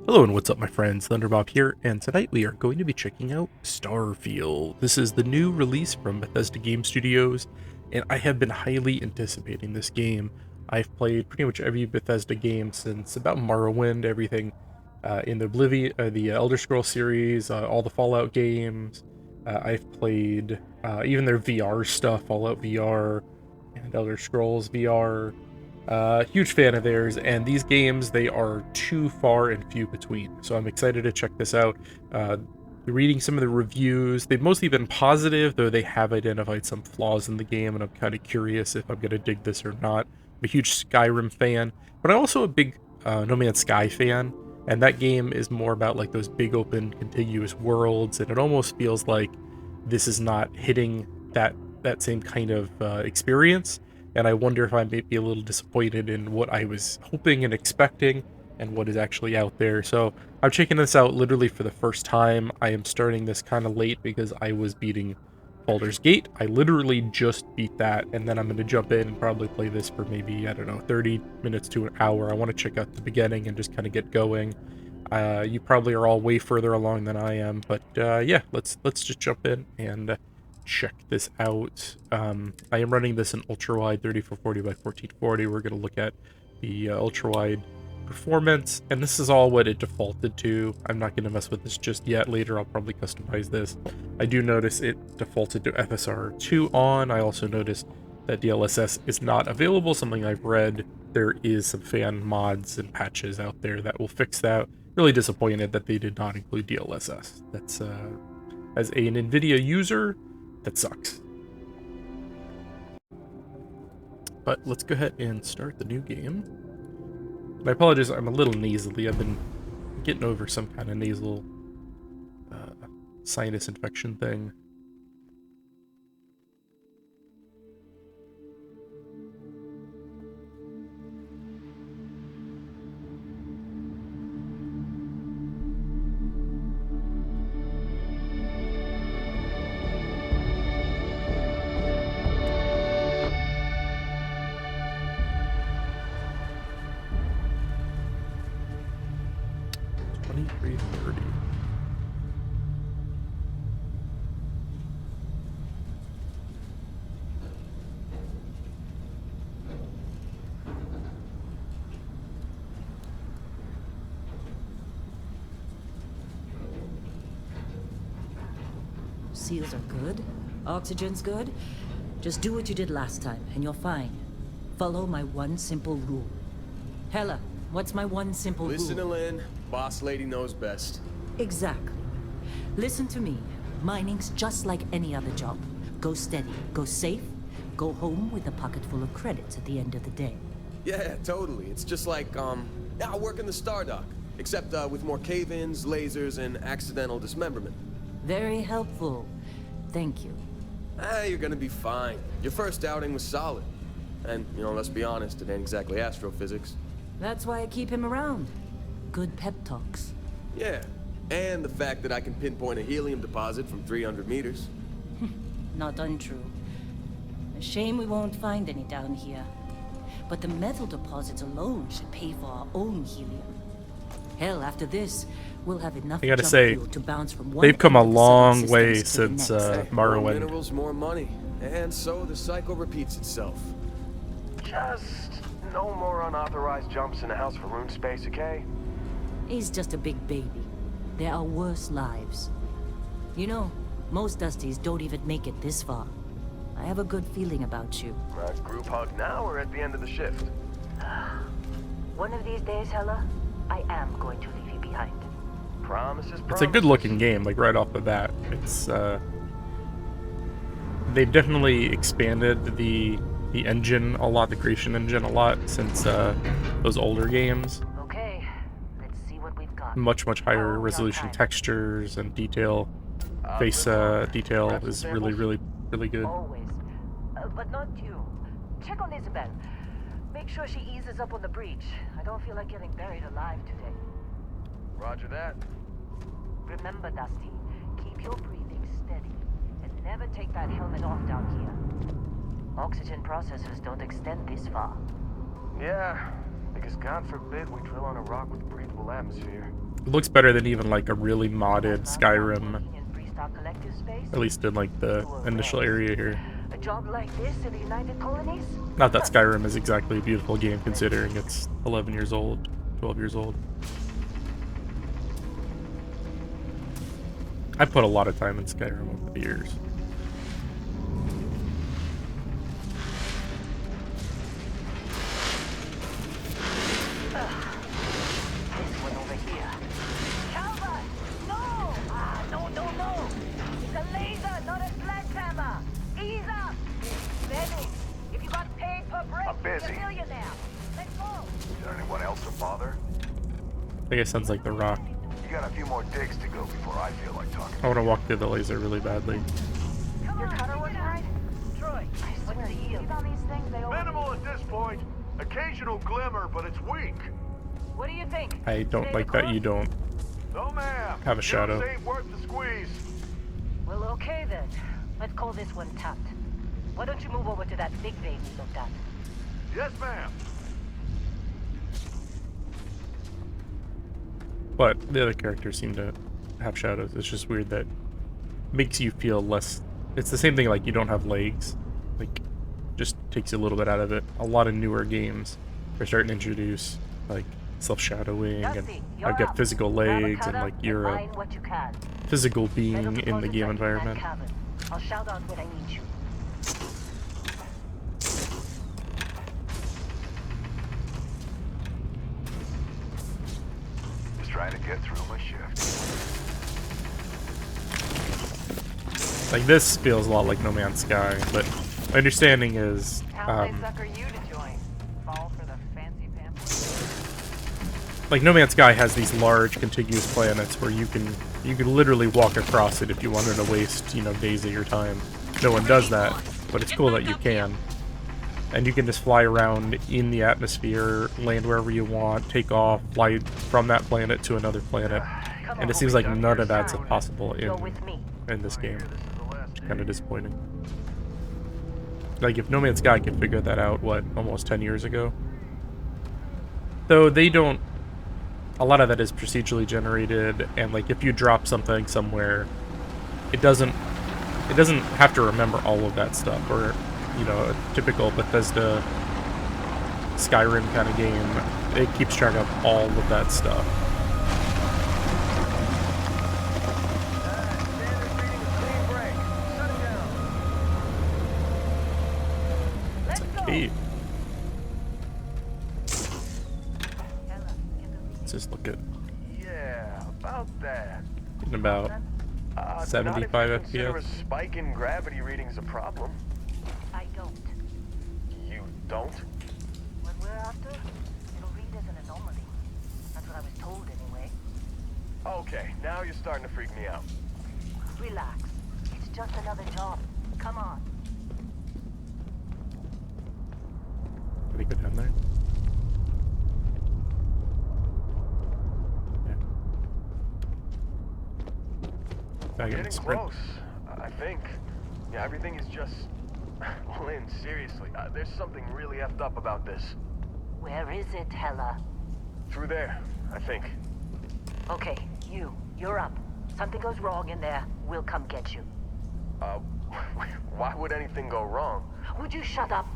Hello and what's up my friends, Thunderbob here, and tonight we are going to be checking out Starfield. This is the new release from Bethesda Game Studios, and I have been highly anticipating this game. I've played pretty much every Bethesda game since about Morrowind, everything in the the Elder Scrolls series, all the Fallout games. I've played even their VR stuff, Fallout VR and Elder Scrolls VR. Huge fan of theirs, and these games, they are too far and few between. So I'm excited to check this out. Reading some of the reviews, they've mostly been positive, though they have identified some flaws in the game, and I'm kind of curious if I'm going to dig this or not. I'm a huge Skyrim fan, but I'm also a big No Man's Sky fan, and that game is more about like those big open contiguous worlds, and it almost feels like this is not hitting that same kind of experience. And I wonder if I may be a little disappointed in what I was hoping and expecting and what is actually out there. So I'm checking this out literally for the first time. I am starting this kind of late because I was beating Baldur's Gate. I literally just beat that, and then I'm going to jump in and probably play this for maybe, I don't know, 30 minutes to an hour. I want to check out the beginning and just kind of get going. You probably are all way further along than I am, but yeah, let's just jump in and check this out. I am running this in ultra-wide 3440 by 1440. We're going to look at the ultra-wide performance, and this is all what it defaulted to. I'm not going to mess with this just yet. Later I'll probably customize this. I do notice it defaulted to FSR 2 on. I also noticed that DLSS is not available, something I've read. There is some fan mods and patches out there that will fix that. Really disappointed that they did not include DLSS. That's as an NVIDIA user, that sucks. But let's go ahead and start the new game. And I apologize, I'm a little nasally. I've been getting over some kind of nasal sinus infection thing. Seals are good. Oxygen's good. Just do what you did last time, and you're fine. Follow my one simple rule. Hella, what's my one simple rule? Listen to Lynn. Boss lady knows best. Exactly. Listen to me. Mining's just like any other job. Go steady, go safe, go home with a pocket full of credits at the end of the day. Yeah, totally. It's just like, I work in the Stardock. Except, with more cave-ins, lasers, and accidental dismemberment. Very helpful. Thank you. You're gonna be fine. Your first outing was solid. And, let's be honest, it ain't exactly astrophysics. That's why I keep him around. Good pep talks. Yeah, and the fact that I can pinpoint a helium deposit from 300 meters. Not untrue. A shame we won't find any down here. But the metal deposits alone should pay for our own helium. Hell, after this, we'll have enough I gotta jump say, fuel to bounce from one they've come a end of the long southern way systems to the since next. More Morrowind. minerals, more money. And so the cycle repeats itself. Just no more unauthorized jumps in a house for room space, okay? He's just a big baby. There are worse lives. You know, most Dusties don't even make it this far. I have a good feeling about you. Group hug now or at the end of the shift? One of these days, Hella, I am going to leave you behind. Promises. It's a good looking game, like right off the bat. It's they've definitely expanded the engine a lot, the creation engine a lot since those older games. Okay, let's see what we've got. Much higher resolution textures and detail. Face detail is really good. Always. But not you. Check on Isabel. Make sure she eases up on the breach. I don't feel like getting buried alive today. Roger that. Remember, Dusty, keep your breathing steady and never take that helmet off down here. Oxygen processors don't extend this far. Yeah, because God forbid we drill on a rock with breathable atmosphere. It looks better than even like a really modded Skyrim, In Freestar Collective space? at least in like the initial area here. A job like this in the United Colonies? Not that Skyrim is exactly a beautiful game considering it's 11 years old, 12 years old. I put a lot of time in Skyrim over the years. This one over here. Calvert! No! No. It's a laser, not a sledgehammer. Ease up. Benny, if you got paid per break, I'm busy. you're a millionaire. Let's go. Is there anyone else to bother? I think it sounds like The Rock. You got a few more digs to go before I feel like talking. I want to walk through the laser really badly. Your cutter working right? Troy, I swear to you. On these things, they always... Minimal at this point. Occasional glimmer, but it's weak. What do you think? I don't like that you don't. No, ma'am. Have a shadow. Yours ain't worth the squeeze. Well, okay then. Let's call this one tapped. Why don't you move over to that big vein we looked at? Yes, ma'am. But the other characters seem to have shadows. It's just weird that makes you feel less. It's the same thing like you don't have legs. Like, just takes you a little bit out of it. A lot of newer games are starting to introduce like self-shadowing and Dusty, you're I've got up. physical Grab a legs and cutter like you're a mine what you can. physical being Metal in the deposits game are in that environment. cavern. I'll shout out when I need you. Just trying to get through my shift. Like this feels a lot like No Man's Sky, but my understanding is How they sucker you to join? Fall for the fancy pamphlet? like No Man's Sky has these large contiguous planets where you can literally walk across it if you wanted to waste, you know, days of your time. No one does that, but it's cool that you can. And you can just fly around in the atmosphere, land wherever you want, take off, fly from that planet to another planet. And it seems like none of that's possible Go with me. in this game. Kind of disappointing. Like if No Man's Sky could figure that out, what, almost 10 years ago? Though they don't. A lot of that is procedurally generated, and like if you drop something somewhere, it doesn't have to remember all of that stuff. Or, you know, a typical Bethesda Skyrim kind of game, it keeps track of all of that stuff. Hey. Let's just look at Yeah, about that. getting about 75 not if you consider FPS. a spike in gravity readings a problem. I don't. You don't? What we're after, it'll read as an anomaly. That's what I was told anyway. Okay, now you're starting to freak me out. Relax. It's just another job. Come on. Can we go down there? Yeah. I Getting can sprint. close, I think. Yeah, everything is just... Well, Lynn, seriously, there's something really effed up about this. Where is it, Hella? Through there, I think. Okay, you're up. Something goes wrong in there, we'll come get you. Why would anything go wrong? Would you shut up?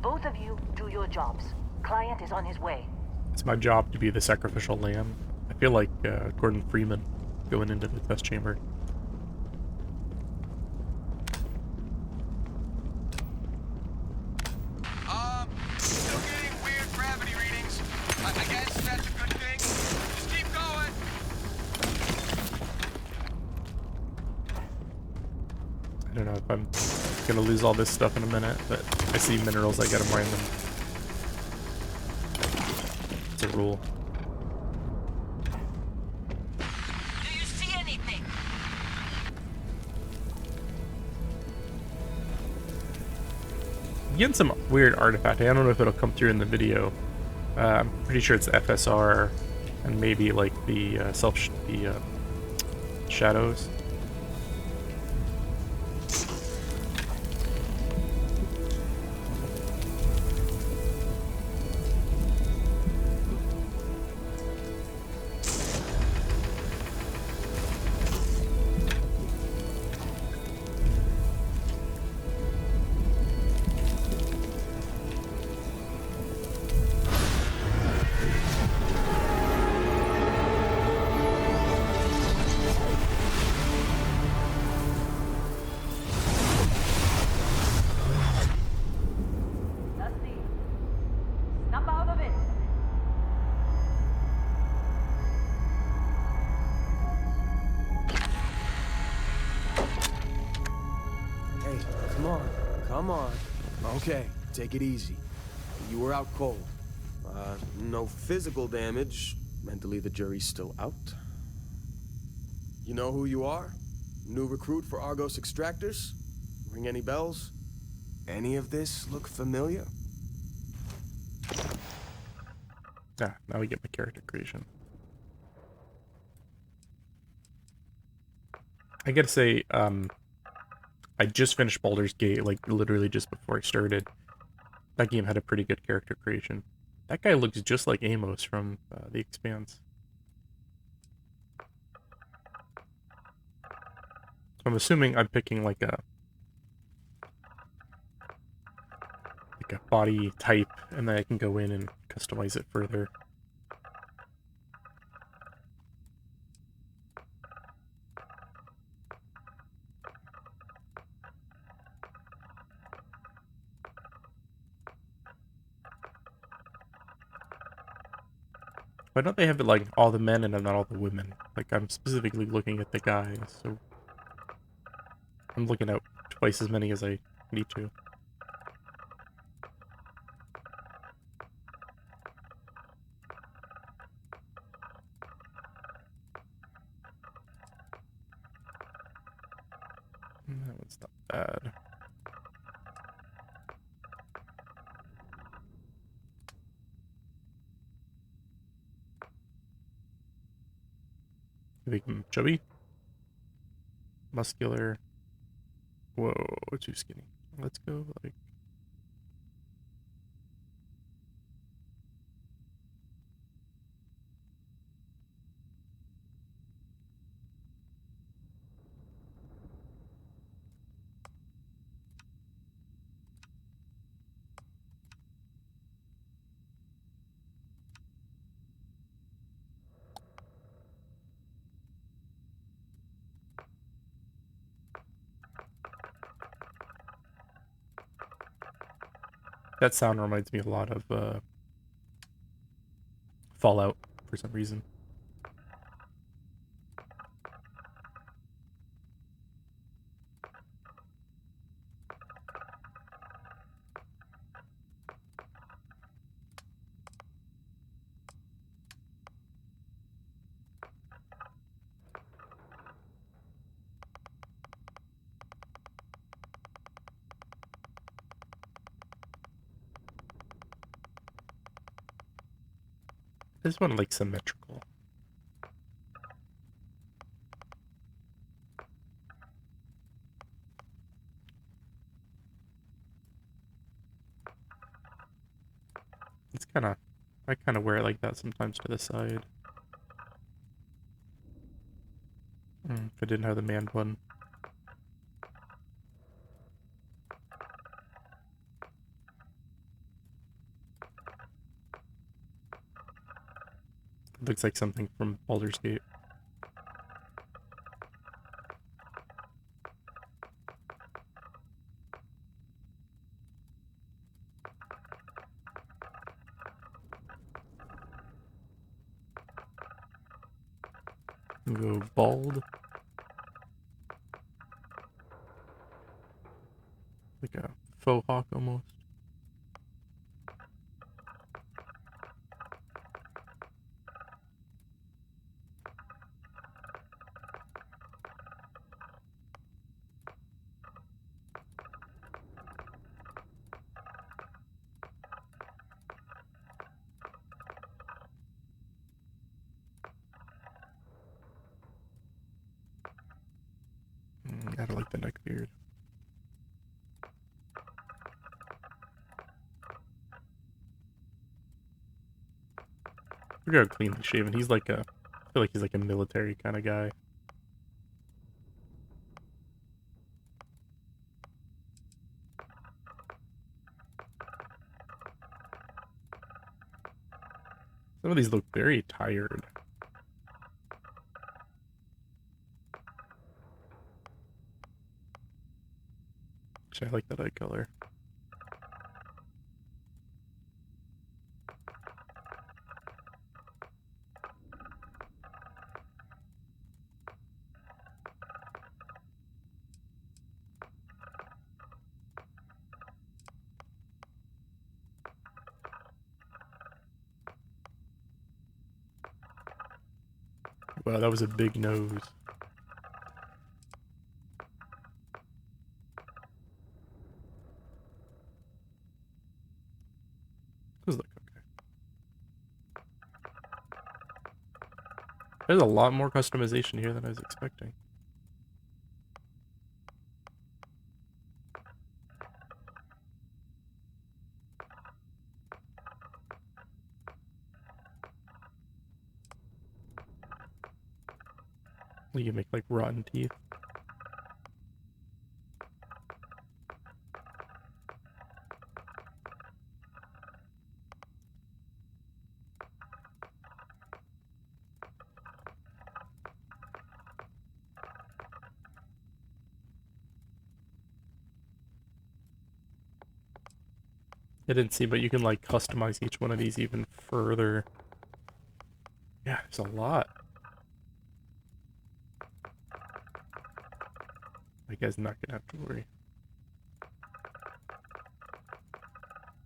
Both of you do your jobs. Client is on his way. It's my job to be the sacrificial lamb. I feel like Gordon Freeman going into the test chamber. Still getting weird gravity readings. I guess that's a good thing. Just keep going. I don't know if I'm gonna lose all this stuff in a minute, but I see minerals, I gotta mine them. It's a rule. Do you see anything? I'm getting some weird artifact. I don't know if it'll come through in the video. I'm pretty sure it's FSR and maybe like the shadows. Come on. Okay, take it easy. You were out cold. No physical damage. Mentally, the jury's still out. You know who you are? New recruit for Argos Extractors? Ring any bells? Any of this look familiar? Ah, now we get my character creation. I gotta say, I just finished Baldur's Gate, like, literally just before I started. That game had a pretty good character creation. That guy looks just like Amos from The Expanse. So I'm assuming I'm picking like a body type, and then I can go in and customize it further. Why don't they have it like all the men and not all the women? Like, I'm specifically looking at the guys, so I'm looking at twice as many as I need to. That one's not bad. Make him chubby. Muscular. Whoa, too skinny. Let's go like... That sound reminds me a lot of Fallout for some reason. This one like symmetrical. It's I kind of wear it like that sometimes to the side. If I didn't have the man bun. It looks like something from Baldur's Gate. Go bald. Like a faux hawk almost. I don't like the neck beard. Look how cleanly shaven. He's like I feel like he's like a military kind of guy. Some of these look very tired. Actually, I like that eye color. Wow, that was a big nose. Those look okay. There's a lot more customization here than I was expecting. You can make like rotten teeth. I didn't see, but you can like customize each one of these even further. Yeah, there's a lot. You guys not gonna have to worry.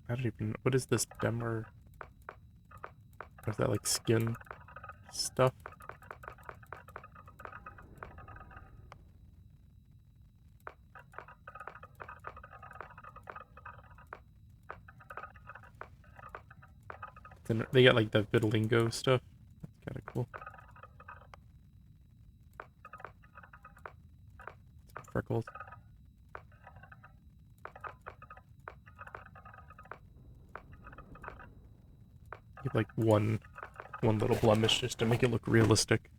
I don't even. What is this demo? Is that like skin stuff? Then they got like the vitiligo stuff. That's kind of cool. Some freckles. Give like one little blemish just to make it look realistic.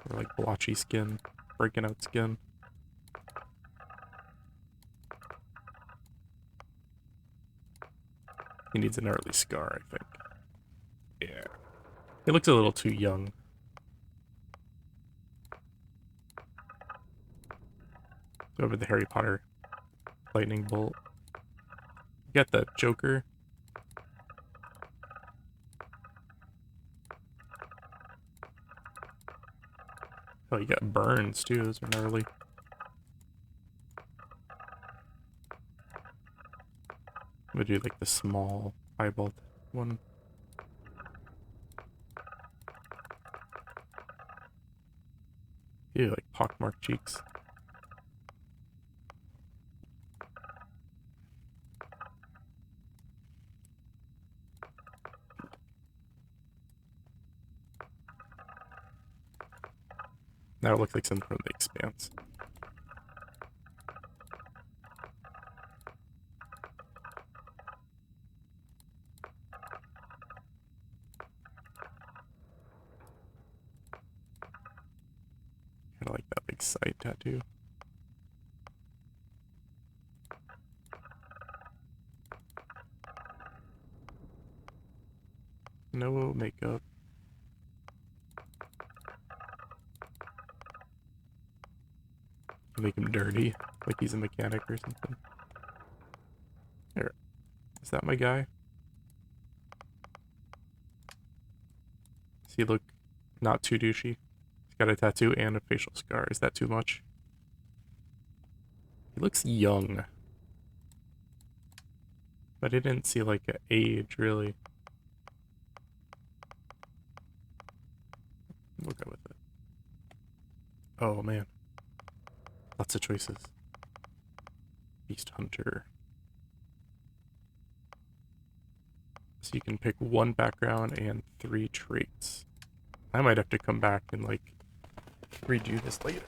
Or like blotchy skin, breaking out skin. He needs an early scar, I think. Yeah. He looks a little too young. Go over the Harry Potter lightning bolt. You got the Joker. Oh, you got burns too. Those are gnarly. I'm gonna do like the small eyeball one. Yeah, like pockmarked cheeks. Now it looks like something from The Expanse. Kinda like that big side tattoo. No makeup. Make him dirty, like he's a mechanic or something. There. Is that my guy? Does he look not too douchey? He's got a tattoo and a facial scar. Is that too much? He looks young. But I didn't see like an age, really. We'll go with it. Oh, man. Lots of choices. Beast Hunter. So you can pick one background and 3 traits. I might have to come back and like redo this later.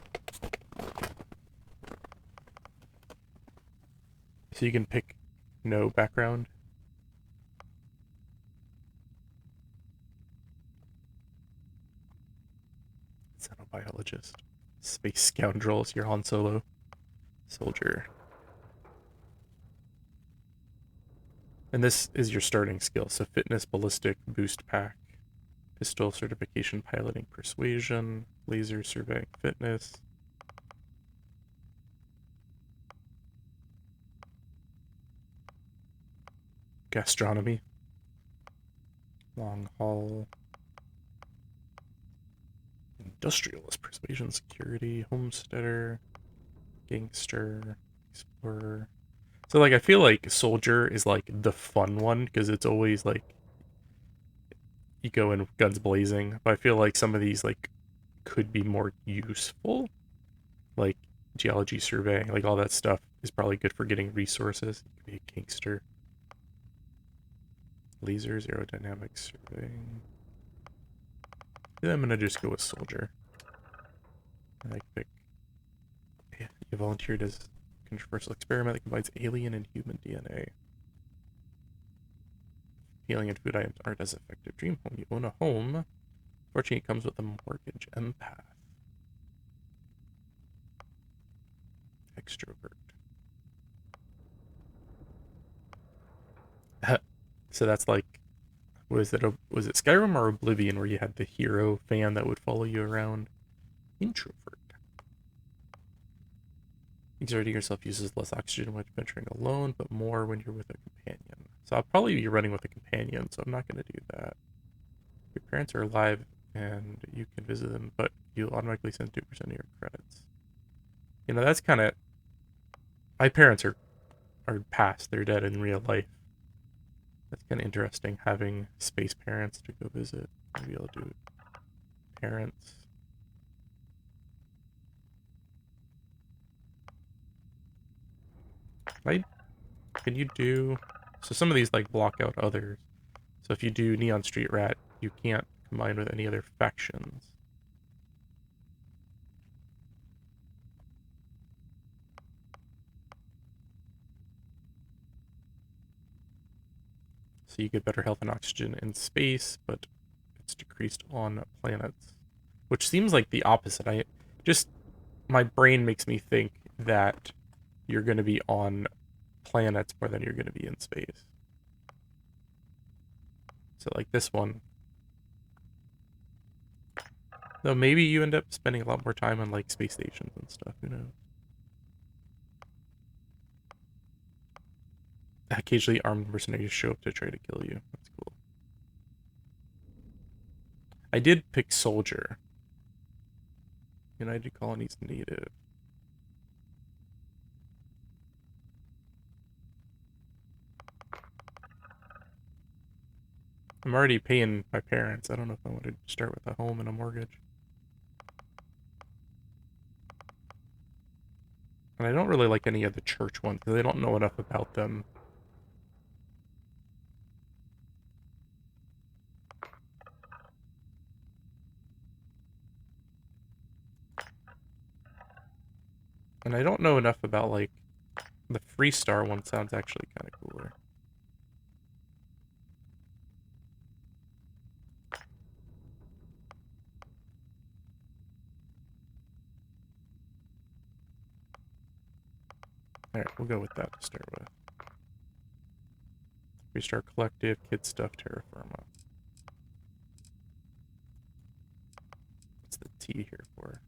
So you can pick no background. Xenobiologist. Space scoundrels, you're Han Solo. Soldier. And this is your starting skill. So fitness, ballistic, boost pack, pistol, certification, piloting, persuasion, laser, surveying, fitness. Gastronomy. Long haul. Industrialist, persuasion, security, homesteader, gangster, explorer. So like I feel like soldier is like the fun one because it's always like you go in guns blazing. But I feel like some of these like could be more useful, like geology surveying, like all that stuff is probably good for getting resources. You could be a gangster. Lasers, aerodynamics, surveying. Yeah, I'm gonna just go with soldier. I pick. Yeah, you volunteered as a controversial experiment that combines alien and human DNA. Healing and food items aren't as effective. Dream home. You own a home. Fortunately, it comes with a mortgage. Empath. Extrovert. So that's like, was it Skyrim or Oblivion where you had the hero fan that would follow you around? Introvert. Exerting yourself uses less oxygen when venturing alone, but more when you're with a companion. So I'll probably be running with a companion, so I'm not going to do that. Your parents are alive and you can visit them, but you'll automatically send 2% of your credits. You know, that's kind of... My parents are past. They're dead in real life. That's kind of interesting, having space parents to go visit. Maybe I'll do parents. Can you do... So some of these like block out others. So if you do Neon Street Rat, you can't combine with any other factions. So you get better health and oxygen in space, but it's decreased on planets. Which seems like the opposite. My brain makes me think that you're going to be on planets more than you're going to be in space. So like this one. Though maybe you end up spending a lot more time on like space stations and stuff, who knows. Occasionally armed mercenaries show up to try to kill you. That's cool. I did pick soldier. United Colonies native. I'm already paying my parents. I don't know if I want to start with a home and a mortgage. And I don't really like any of the church ones because I don't know enough about them. And I don't know enough about, like, the Freestar one sounds actually kind of cooler. Alright, we'll go with that to start with. Freestar Collective, Kid Stuff, Terra Firma. What's the T here for?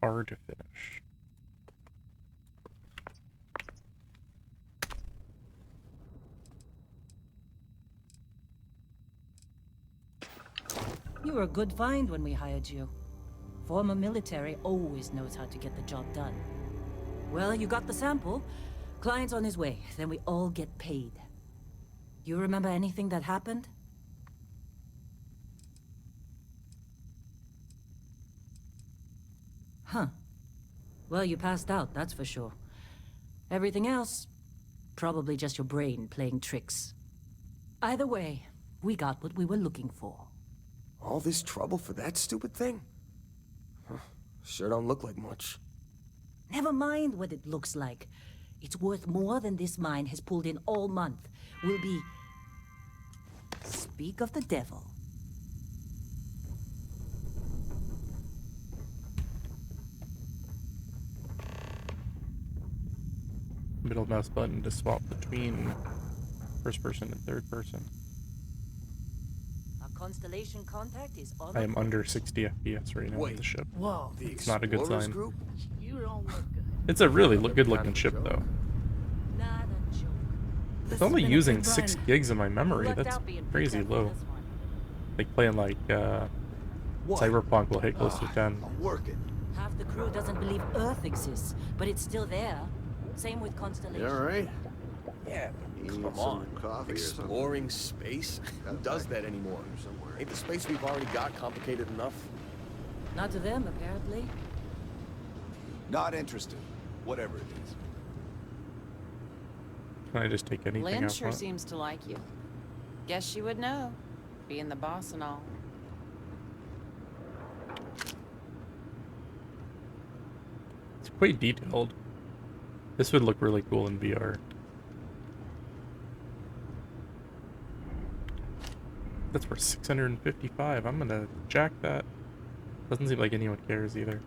R to finish. You were a good find when we hired you. Former military always knows how to get the job done. Well, you got the sample. Client's on his way, then we all get paid. You remember anything that happened? Huh. Well, you passed out, that's for sure. Everything else, probably just your brain playing tricks. Either way, we got what we were looking for. All this trouble for that stupid thing? Huh. Sure don't look like much. Never mind what it looks like. It's worth more than this mine has pulled in all month. We'll be... Speak of the devil. Middle mouse button to swap between first person and third person. Our constellation contact is on. I am under 60 FPS right now on the ship. Whoa, It's not a good sign. Group? You don't look good. It's a really good looking ship though. Not a joke. It's only using 6 gigs of my memory. That's crazy low. Like playing like Cyberpunk will hit close to 10. I'm working. Half the crew doesn't believe Earth exists, but it's still there. Same with constellations. You all right? Yeah, You come need on. some coffee or something? Exploring space? Who does that anymore? Somewhere. Ain't the space we've already got complicated enough? Not to them, apparently. Not interested. Whatever it is. Can I just take anything Lynn I sure want? seems to like you. Guess she would know, being the boss and all. It's quite detailed. This would look really cool in VR. That's for 655. I'm gonna jack that. Doesn't seem like anyone cares either.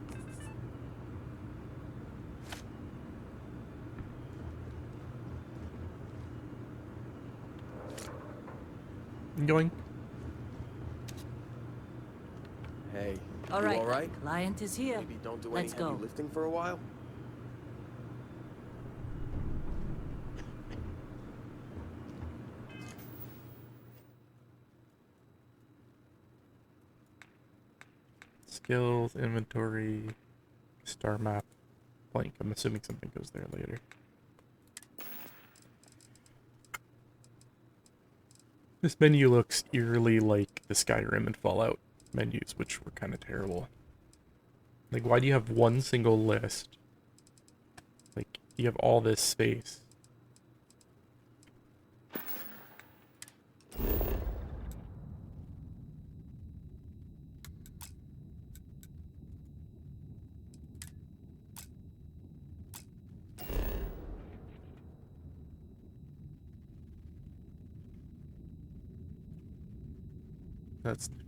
Going. Hey, All you right, alright? client is here. Maybe don't do Let's any heavy go. lifting for a while? Skills, inventory, star map, blank. I'm assuming something goes there later. This menu looks eerily like the Skyrim and Fallout menus, which were kind of terrible. Like, why do you have one single list? Like, you have all this space.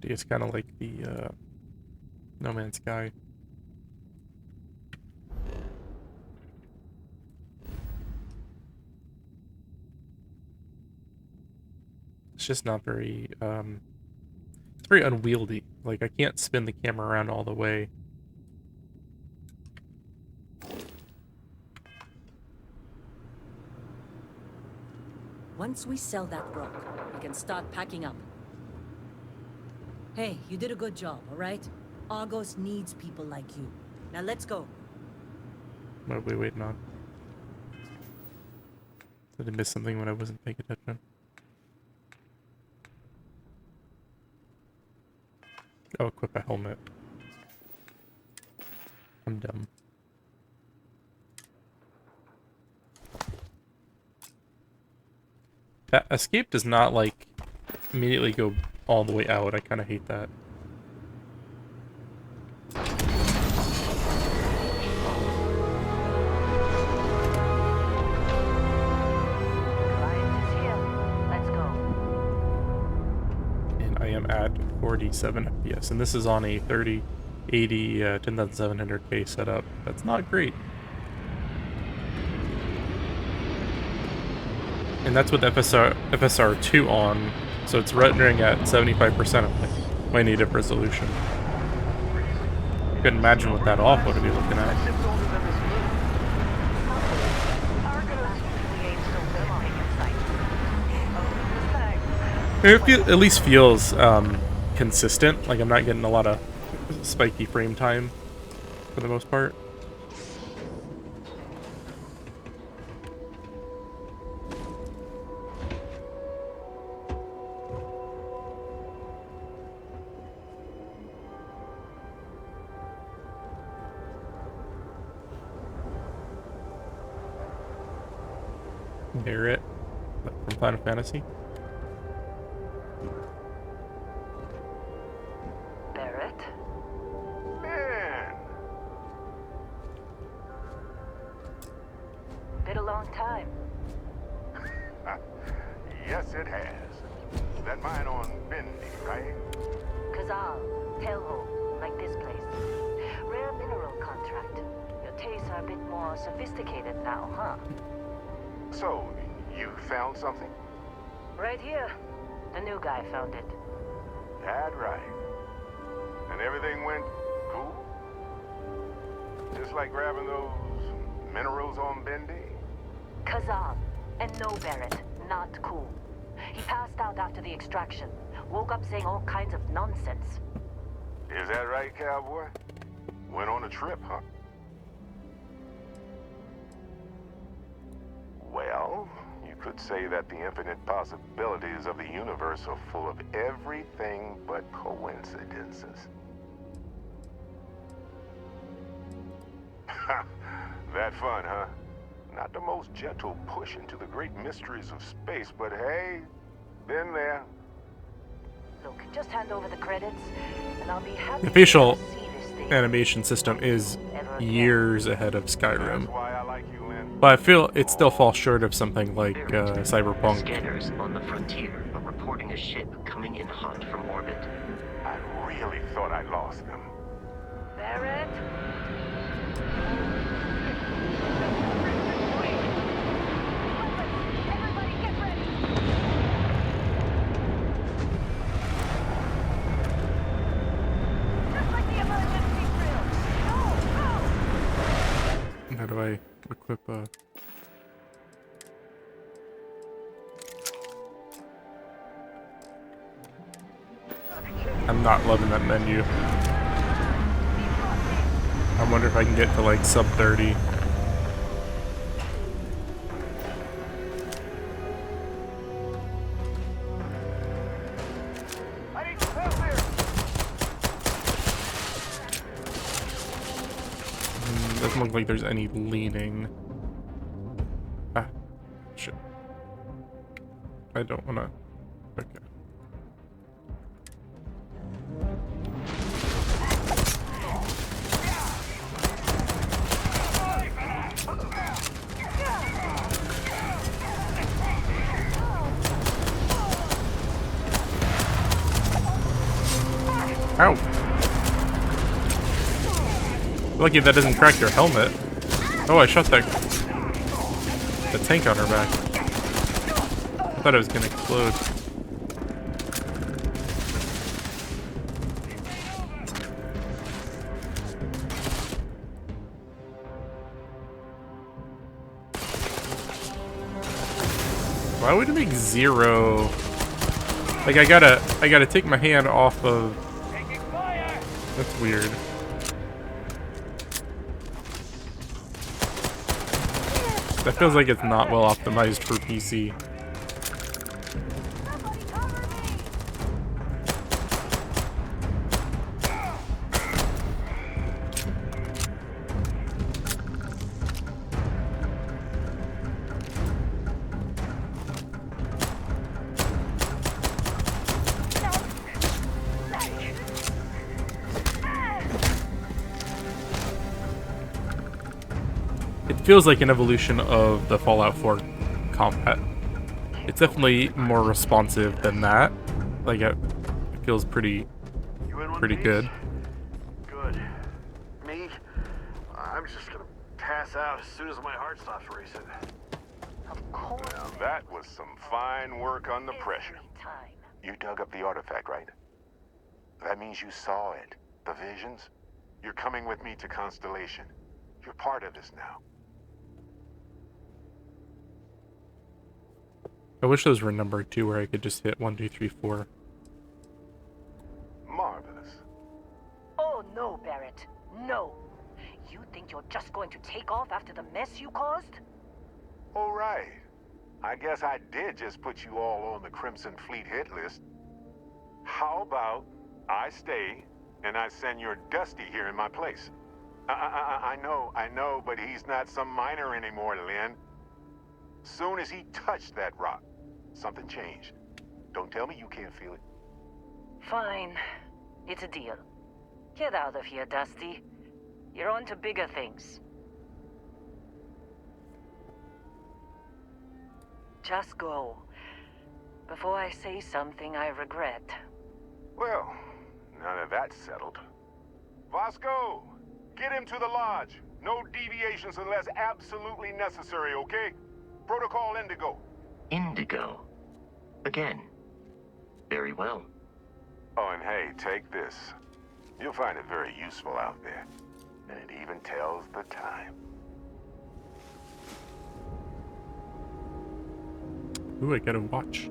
It's kind of like the No Man's Sky. It's just not very it's very unwieldy. Like, I can't spin the camera around all the way. Once we sell that rock, we can start packing up. Hey, you did a good job, all right? Argos needs people like you. Now let's go. What are we waiting on? Did I miss something when I wasn't paying attention? Oh, equip a helmet. I'm dumb. That escape does not, like, immediately go all the way out. I kind of hate that. Client is here. Let's go. And I am at 47 FPS, and this is on a 3080 10700K setup. That's not great. And that's with FSR2 on, so it's rendering at 75% of my native resolution. Couldn't imagine what that off would be looking at. Ship's older than this moon. Argos usually ain't so filming in sight. Oh, It at least feels consistent. Like, I'm not getting a lot of spiky frame time for the most part. Barrett from Final Fantasy. Barrett? Man, Been a long time. yes it has. That mine on Bendy, right? Kazal, hellhole, like this place. Rare mineral contract. Your tastes are a bit more sophisticated now, huh? So, you found something? Right here. The new guy found it. That right. And everything went cool? Just like grabbing those minerals on Bendy? Kazal, and no Barrett. Not cool. He passed out after the extraction. Woke up saying all kinds of nonsense. Is that right, cowboy? Went on a trip, huh? Well, you could say that the infinite possibilities of the universe are full of everything but coincidences. That fun, huh? Not the most gentle push into the great mysteries of space, but hey, been there. Look, just hand over the credits, and I'll be happy The facial to see this thing. animation system is Ever again. years ahead of Skyrim, That's why I like you, Lynn. but I feel it still falls short of something like Cyberpunk. Scanners on the frontier are reporting a ship coming in hot from orbit. I really thought I lost them. Barrett? Everybody get ready! Just like the emergency drill! Go! Go! How do I equip a... I'm not loving that menu. I wonder if I can get to like sub 30. I need some help here. Doesn't look like there's any leaning. Ah, shit. I don't wanna... Okay. Ow! Lucky that doesn't crack your helmet. Oh, I shot the tank on her back. I thought it was gonna explode. Why would it make 0? Like I gotta take my hand off of. That's weird. That feels like it's not well optimized for PC. Somebody cover me! It feels like an evolution of the Fallout 4 combat. It's definitely more responsive than that. Like it feels pretty good. Good. Me? I'm just gonna pass out as soon as my heart stops racing. Of course. Now that was some fine work under pressure. Every time. You dug up the artifact, right? That means you saw it. The visions? You're coming with me to Constellation. You're part of this now. I wish those were numbered too, where I could just hit 1, 2, 3, 4. Marvelous. Oh no, Barrett. No. You think you're just going to take off after the mess you caused? All right. I guess I did just put you all on the Crimson Fleet hit list. How about I stay and I send your Dusty here in my place? I know, but he's not some miner anymore, Lynn. Soon as he touched that rock, something changed. Don't tell me you can't feel it. Fine. It's a deal. Get out of here, Dusty. You're on to bigger things. Just go. Before I say something I regret. Well, now that that's settled. Vasco, get him to the lodge. No deviations unless absolutely necessary, okay? Protocol Indigo. Indigo. Again. Very well. Oh, and hey, take this. You'll find it very useful out there. And it even tells the time. Ooh, I got a watch.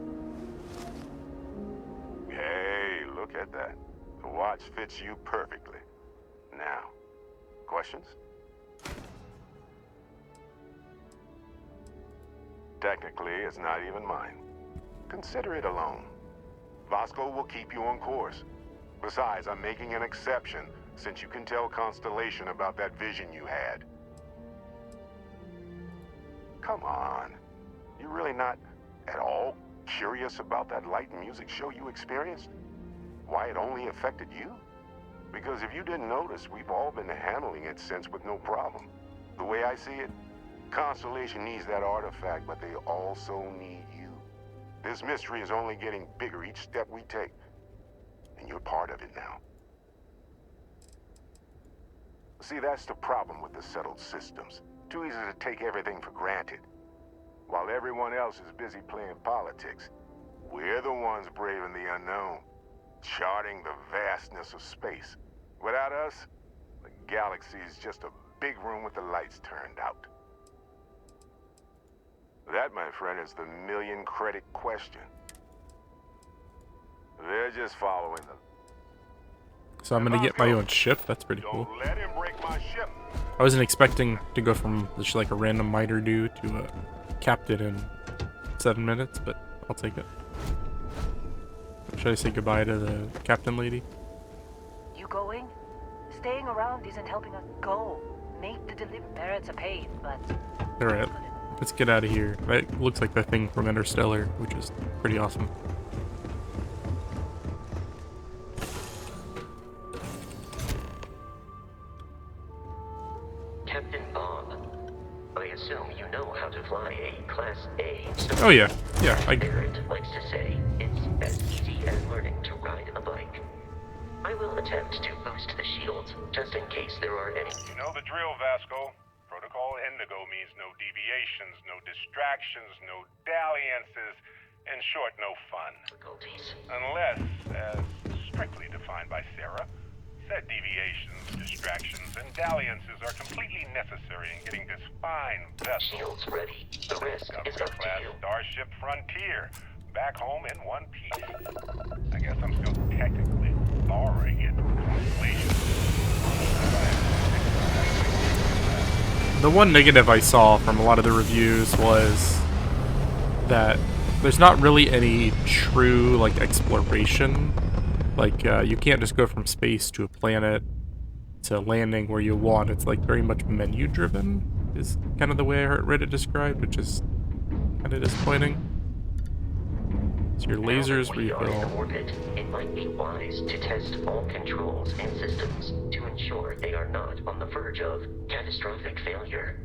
Hey, look at that. The watch fits you perfectly. Now, questions? Technically, it's not even mine. Consider it a loan. Vasco will keep you on course. Besides, I'm making an exception, since you can tell Constellation about that vision you had. Come on. You're really not at all curious about that light and music show you experienced? Why it only affected you? Because if you didn't notice, we've all been handling it since with no problem. The way I see it, Constellation needs that artifact, but they also need you. This mystery is only getting bigger each step we take, and you're part of it now. See, that's the problem with the settled systems. Too easy to take everything for granted. While everyone else is busy playing politics, we're the ones braving the unknown, charting the vastness of space. Without us, the galaxy is just a big room with the lights turned out. That, my friend, is the million-credit question. They're just following them. So I'm gonna get my own ship. That's pretty cool. Don't let him break my ship. I wasn't expecting to go from just like a random miner dude to a captain in 7 minutes, but I'll take it. Should I say goodbye to the captain lady? You going? Staying around isn't helping us go. Make the delivery. Parents are paid, but... Alright, let's get out of here. That looks like the thing from Interstellar, which is pretty awesome. Captain Bob, I assume you know how to fly a Class A. Oh yeah, I... Barrett likes to say it's as easy as learning to ride a bike. I will attempt to boost the shields, just in case there are any... You know the drill, Vasco. Protocol Indigo means no deviations, no distractions, no dalliances, in short, no fun. difficulties. Unless, as strictly defined by Sarah, said deviations, distractions, and dalliances are completely necessary in getting this fine vessel. Shields ready. The rest is up to Class you. Starship Frontier, back home in one piece. I guess I'm still technically borrowing it from Constellation. The one negative I saw from a lot of the reviews was that there's not really any true, like, exploration. Like, you can't just go from space to a planet to landing where you want. It's, like, very much menu-driven, is kind of the way I read it described, which is kind of disappointing. So your lasers We are in refill. orbit. It might be wise to test all controls and systems to ensure they are not on the verge of catastrophic failure.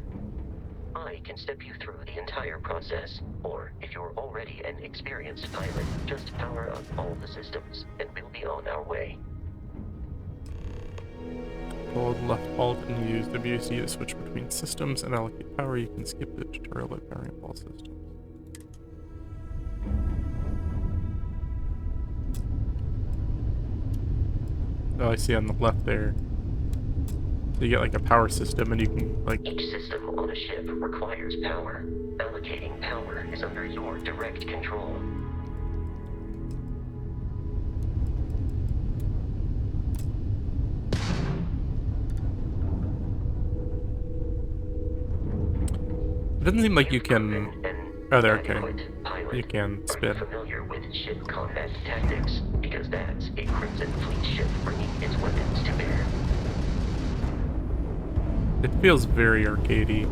I can step you through the entire process, or if you're already an experienced pilot, just power up all the systems, and we'll be on our way. Hold left alt and use WC to switch between systems and allocate power. You can skip the tutorial by powering up all systems. Oh, I see on the left there. So you get like a power system and you can like... Each system on a ship requires power. Allocating power is under your direct control. It doesn't seem like you can... Oh, there, okay. Pilot. You can Are spin. you familiar with ship combat tactics? Because that's a Crimson Fleet ship bringing its weapons to bear. It feels very arcadey.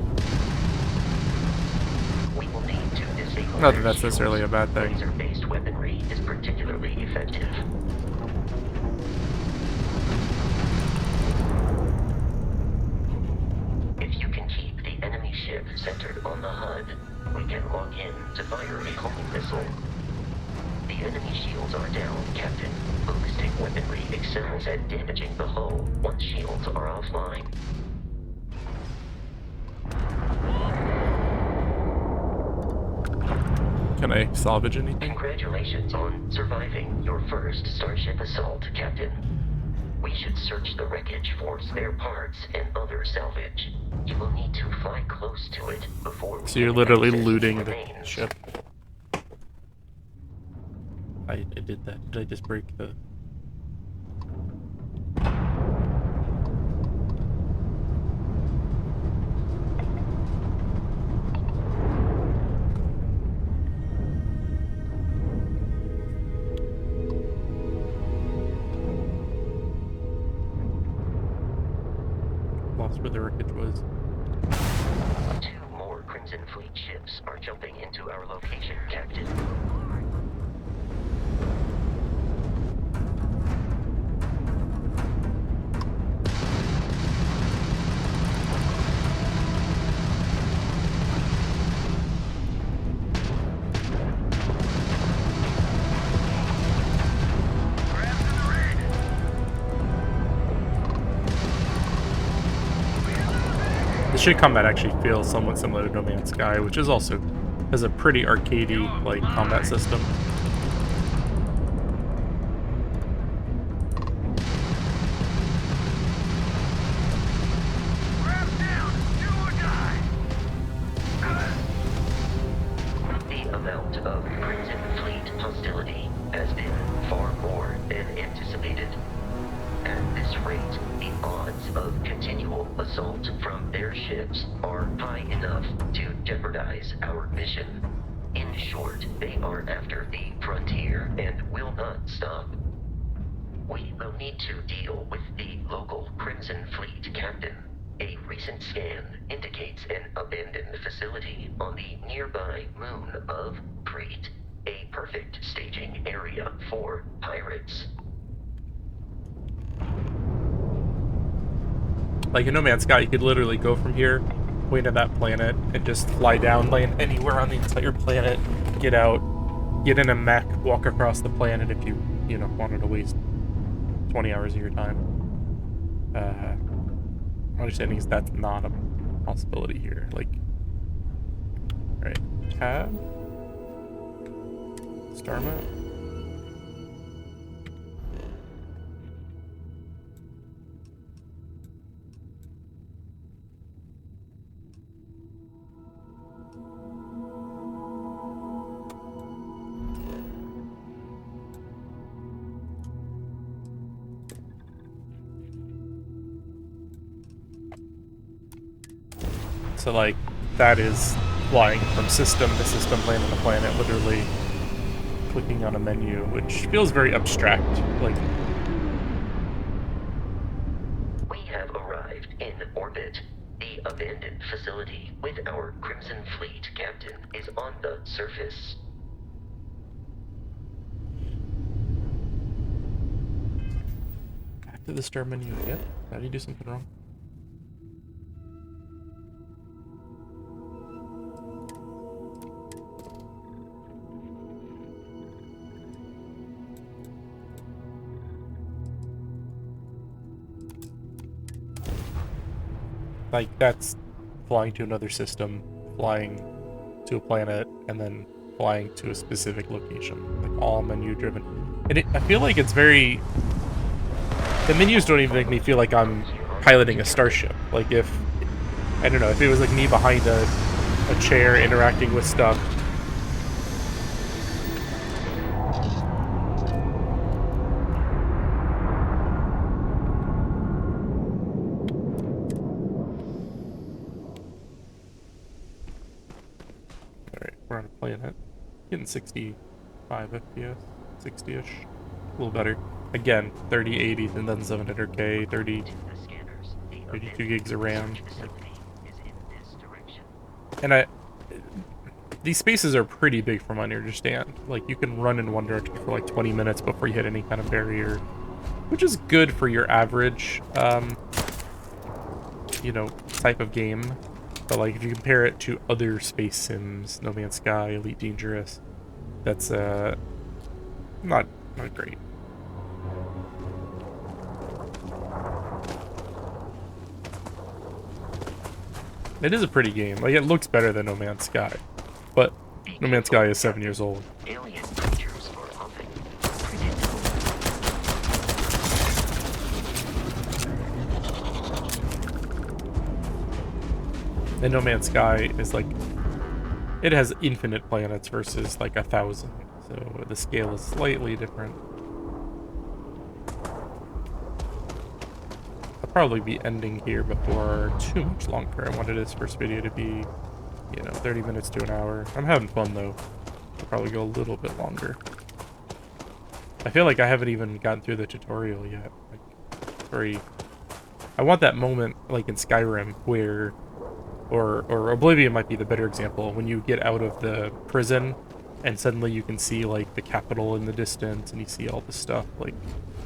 We will need to disable Not that their that's shields. necessarily a bad thing. Laser-based weaponry is particularly effective. If you can keep the enemy ship centered on the HUD, we can lock in to fire a homing missile. The enemy shields are down, Captain. Ballistic weaponry excels at damaging the hull once shields are offline. Can I salvage anything? Congratulations on surviving your first Starship assault, Captain. We should search the wreckage for spare parts and other salvage. You will need to fly close to it before we So you're can literally access looting the remains. ship. I did that. Did I just break the... across where the wreckage was. 2 more Crimson Fleet ships are jumping into our location, Captain. The ship combat actually feels somewhat similar to No Man's Sky, which is also has a pretty arcadey like combat system. The amount of Crimson Fleet hostility has been far more than anticipated. At this rate, the odds of continual assault from their ships are high enough to jeopardize our mission. In short, they are after the frontier and will not stop. We will need to deal with the local Crimson Fleet captain. A recent scan indicates an abandoned facility on the nearby moon of Crete, a perfect staging area for pirates. Like in No Man's Sky, you could literally go from here, way to that planet, and just fly down, land anywhere on the entire planet, get out, get in a mech, walk across the planet if you know, wanted to waste 20 hours of your time. My understanding is that's not a possibility here. Like, right, tab, star map. So, like, that is flying from system to system, planet to planet, literally clicking on a menu, which feels very abstract. Like, we have arrived in orbit. The abandoned facility with our Crimson Fleet captain is on the surface. back to the star menu again. Did you do something wrong? Like, that's flying to another system, flying to a planet, and then flying to a specific location. Like, all menu driven. And I feel like it's very... The menus don't even make me feel like I'm piloting a starship. Like, if... I don't know, if it was like me behind a chair interacting with stuff. We're on a planet. Getting 65 FPS, 60-ish. A little better. Again, 3080 and then 700K, 32 gigs of RAM. And these spaces are pretty big from what I understand. Like, you can run in one direction for like 20 minutes before you hit any kind of barrier, which is good for your average, you know, type of game. But like, if you compare it to other space sims, No Man's Sky, Elite Dangerous, that's not great. It is a pretty game. Like, it looks better than No Man's Sky, but No Man's Sky is 7 years old. Alien creatures are often predictable. And No Man's Sky is like, it has infinite planets versus like 1,000, so the scale is slightly different. I'll probably be ending here before too much longer. I wanted this first video to be, you know, 30 minutes to an hour. I'm having fun though. I'll probably go a little bit longer. I feel like I haven't even gotten through the tutorial yet. Like, very I want that moment like in Skyrim where, or Oblivion might be the better example, when you get out of the prison and suddenly you can see like the capital in the distance and you see all the stuff. Like,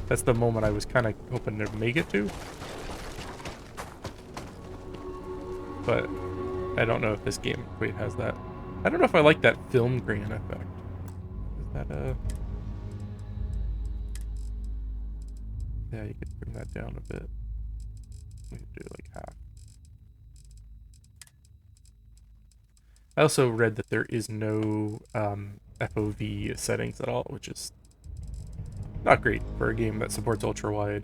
that's the moment I was kind of hoping to make it to. But I don't know if this game quite has that. I don't know if I like that film grain effect. Is that a... Yeah, you could bring that down a bit. We could do like half. I also read that there is no FOV settings at all, which is not great for a game that supports ultra-wide.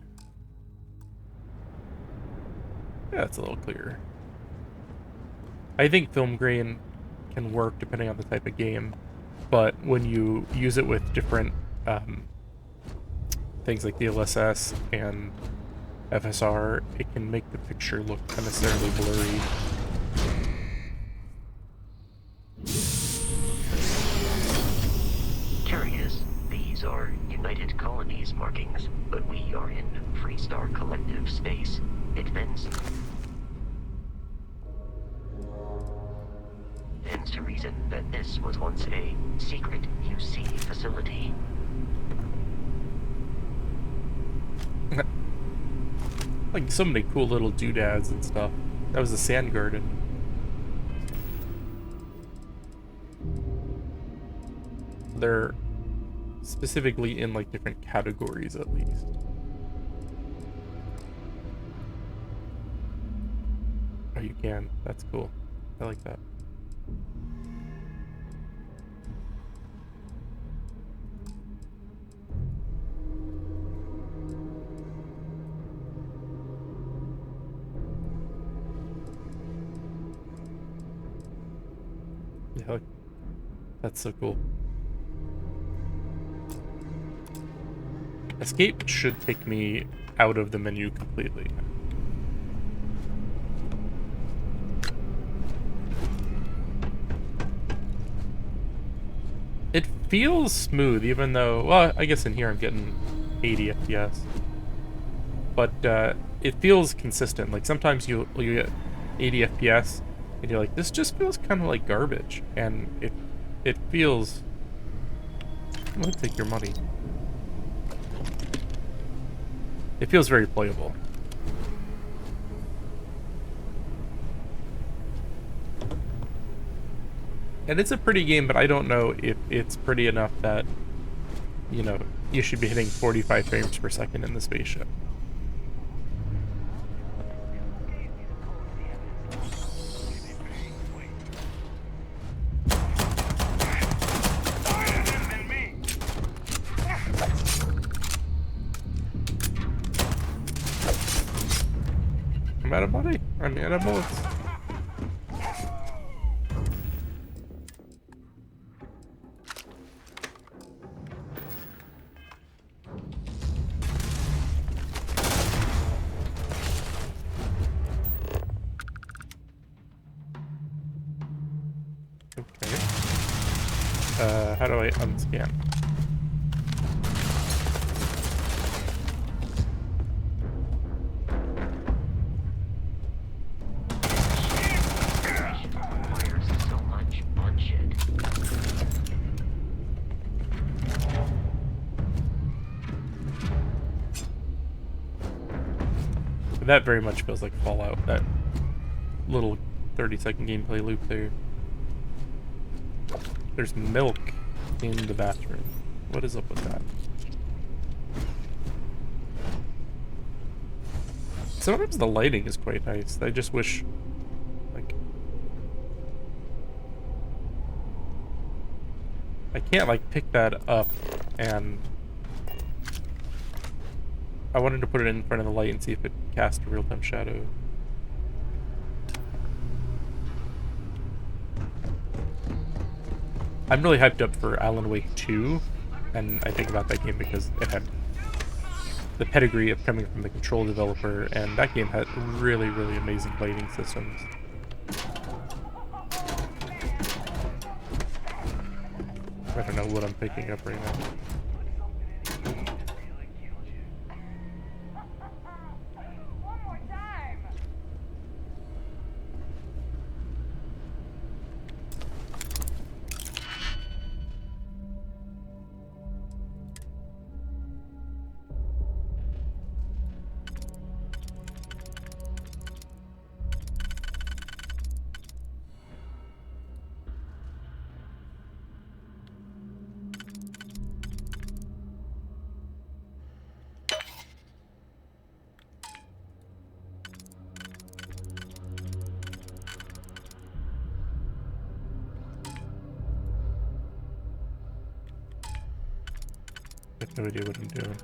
Yeah, it's a little clearer. I think film grain can work depending on the type of game, but when you use it with different things like DLSS and FSR, it can make the picture look unnecessarily blurry. Curious, these are United Colonies markings, but we are in Freestar Collective space. It bends to reason that this was once a secret UC facility. Like, so many cool little doodads and stuff. That was a sand garden. They're specifically in, like, different categories, at least. Oh, you can. That's cool. I like that. Yeah, that's so cool. Escape should take me out of the menu completely. It feels smooth, even though, well, I guess in here I'm getting 80 FPS. But it feels consistent. Like, sometimes you get 80 FPS, and you're like, this just feels kind of like garbage. And it feels... I'm gonna take your money. It feels very playable. And it's a pretty game, but I don't know if it's pretty enough that, you know, you should be hitting 45 frames per second in the spaceship. I'm out of money. I'm out of bullets. Okay. How do I unscan? That very much feels like Fallout, that little 30-second gameplay loop there. There's milk in the bathroom. What is up with that? Sometimes the lighting is quite nice. I just wish, like... I can't, like, pick that up and... I wanted to put it in front of the light and see if it cast a real-time shadow. I'm really hyped up for Alan Wake 2, and I think about that game because it had the pedigree of coming from the Control developer, and that game had really, really amazing lighting systems. I don't know what I'm picking up right now. have no idea what I'm doing.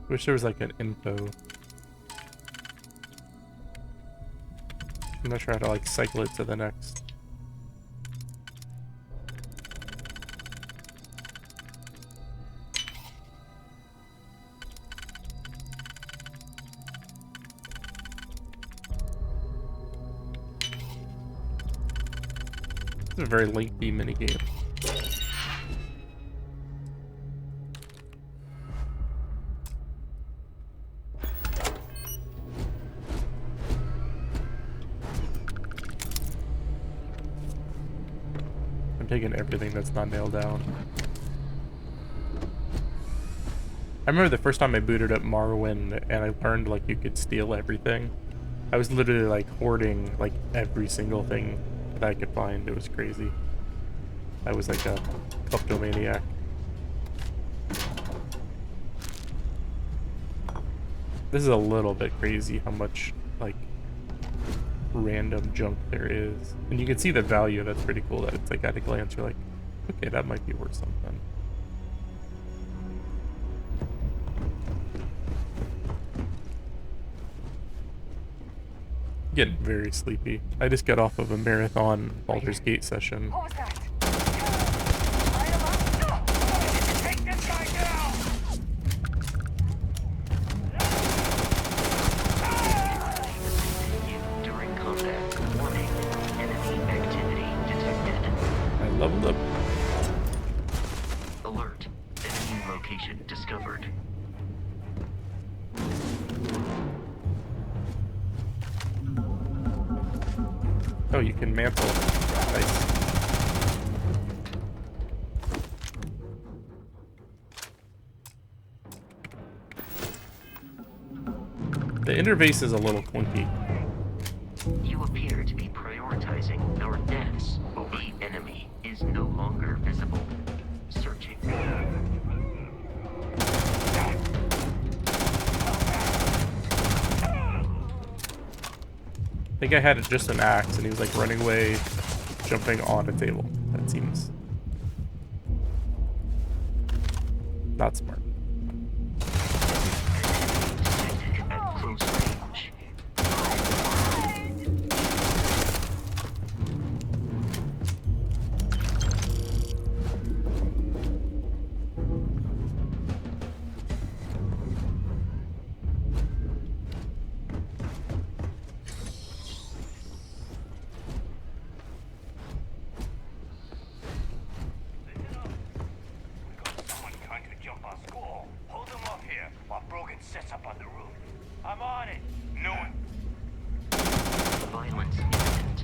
Wish there was like an info. I'm not sure how to like cycle it to the next. It's a very lengthy minigame. I'm taking everything that's not nailed down. I remember the first time I booted up Morrowind and I learned like you could steal everything. I was literally like hoarding like every single thing that I could find. It was crazy. I was like a kleptomaniac. This is a little bit crazy how much like random junk there is. And you can see the value. That's pretty cool that it's like at a glance you're like, okay, that might be worth something. Getting very sleepy. I just got off of a marathon Baldur's Gate session. What was that? Light him up. Take this guy down. During combat, warning, enemy activity detected. I leveled up. Alert, enemy location discovered. Oh, you can mantle. Nice. The interface is a little clunky. You appear to be prioritizing our deaths. The enemy is no longer visible. Searching. I think I had just an axe and he was like running away, jumping on a table. That seems not smart. At close range. Someone trying to jump our school. Hold them up here while Brogan sets up on the roof. I'm on it. No one. Violence imminent.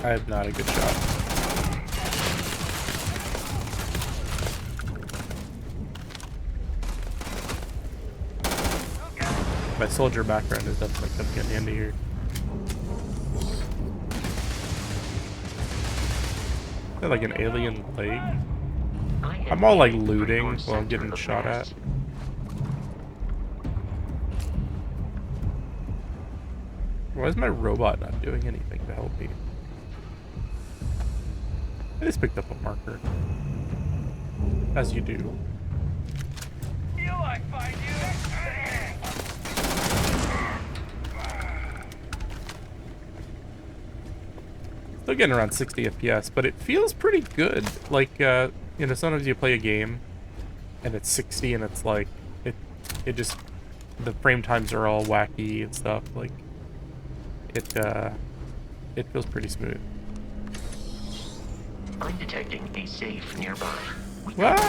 I have not a good shot. My soldier background is definitely coming in handy here. Is that like an alien leg? I'm all like looting while I'm getting shot at. Why is my robot not doing anything to help me? I just picked up a marker. As you do. You I find you. Still getting around 60 FPS, but it feels pretty good. Like, you know, sometimes you play a game and it's 60 and it's like, it just, the frame times are all wacky and stuff. Like, it feels pretty smooth. I'm detecting a safe nearby. What?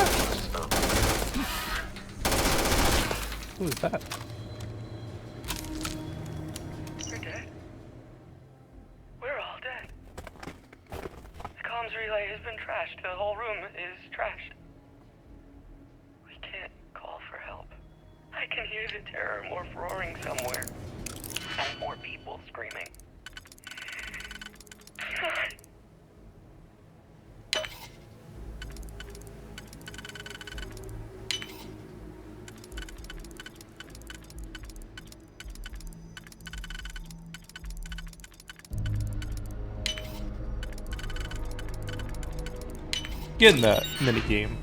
Who is that? You're dead. We're all dead. The comms relay has been trashed. The whole room is trashed. We can't call for help. I can hear the terror morph roaring somewhere. And more people screaming. getting the minigame.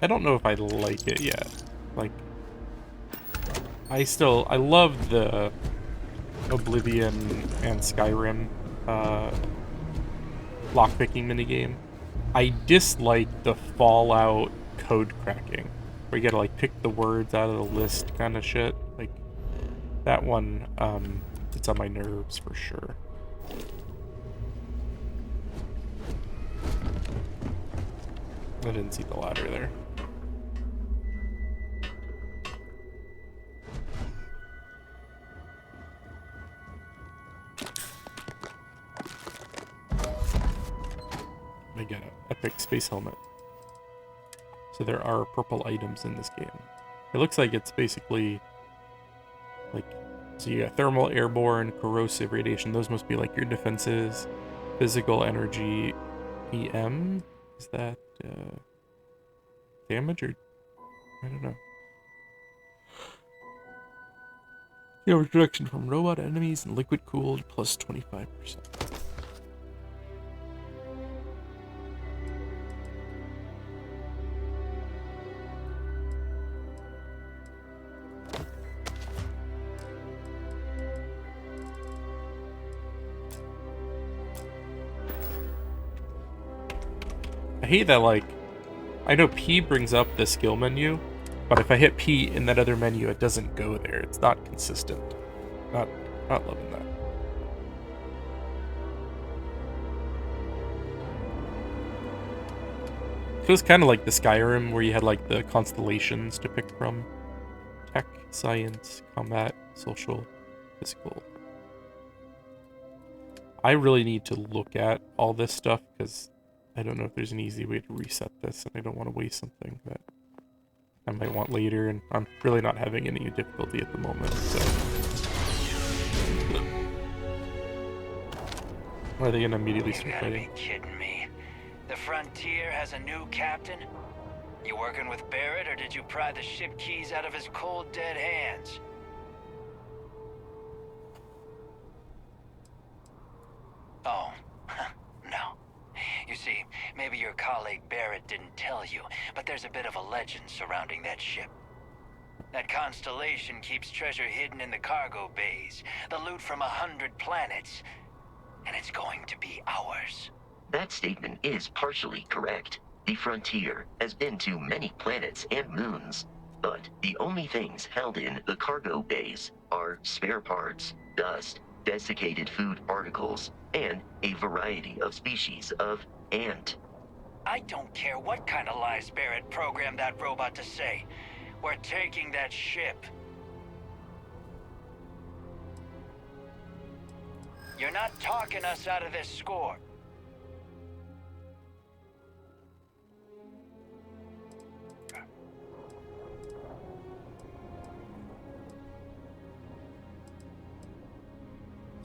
I don't know if I like it yet. Like, I love the Oblivion and Skyrim lockpicking minigame. I dislike the Fallout code cracking, where you gotta like pick the words out of the list kind of shit. Like, that one, it's on my nerves for sure. I didn't see the ladder there. I get an epic space helmet. So there are purple items in this game. It looks like it's basically like, so you got thermal, airborne, corrosive, radiation. Those must be like your defenses. Physical, energy, EM. Is that damage or I don't know. You have protection from robot enemies and liquid cooled plus 25%. I hate that, like, I know P brings up the skill menu, but if I hit P in that other menu, it doesn't go there. It's not consistent. Not loving that. Feels kind of like the Skyrim, where you had, like, the constellations to pick from. Tech, science, combat, social, physical. I really need to look at all this stuff, because I don't know if there's an easy way to reset this, and I don't want to waste something that I might want later, and I'm really not having any difficulty at the moment, so. Are they gonna immediately start fighting? You gotta be kidding me. The Frontier has a new captain? You working with Barrett, or did you pry the ship keys out of his cold, dead hands? Oh, no. You see, maybe your colleague Barrett didn't tell you, but there's a bit of a legend surrounding that ship. That constellation keeps treasure hidden in the cargo bays, the loot from 100 planets, and it's going to be ours. That statement is partially correct. The Frontier has been to many planets and moons, but the only things held in the cargo bays are spare parts, dust, desiccated food particles, and a variety of species of ant. I don't care what kind of lies Barrett programmed that robot to say. We're taking that ship. You're not talking us out of this score.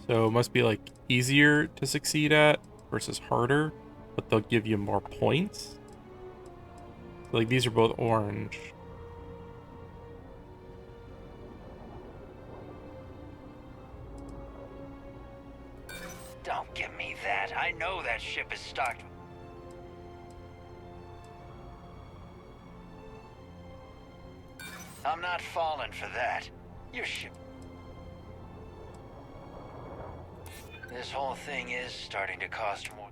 So it must be like easier to succeed at versus harder, but they'll give you more points. Like these are both orange. Don't give me that. I know that ship is stocked. I'm not falling for that. Your ship. This whole thing is starting to cost more.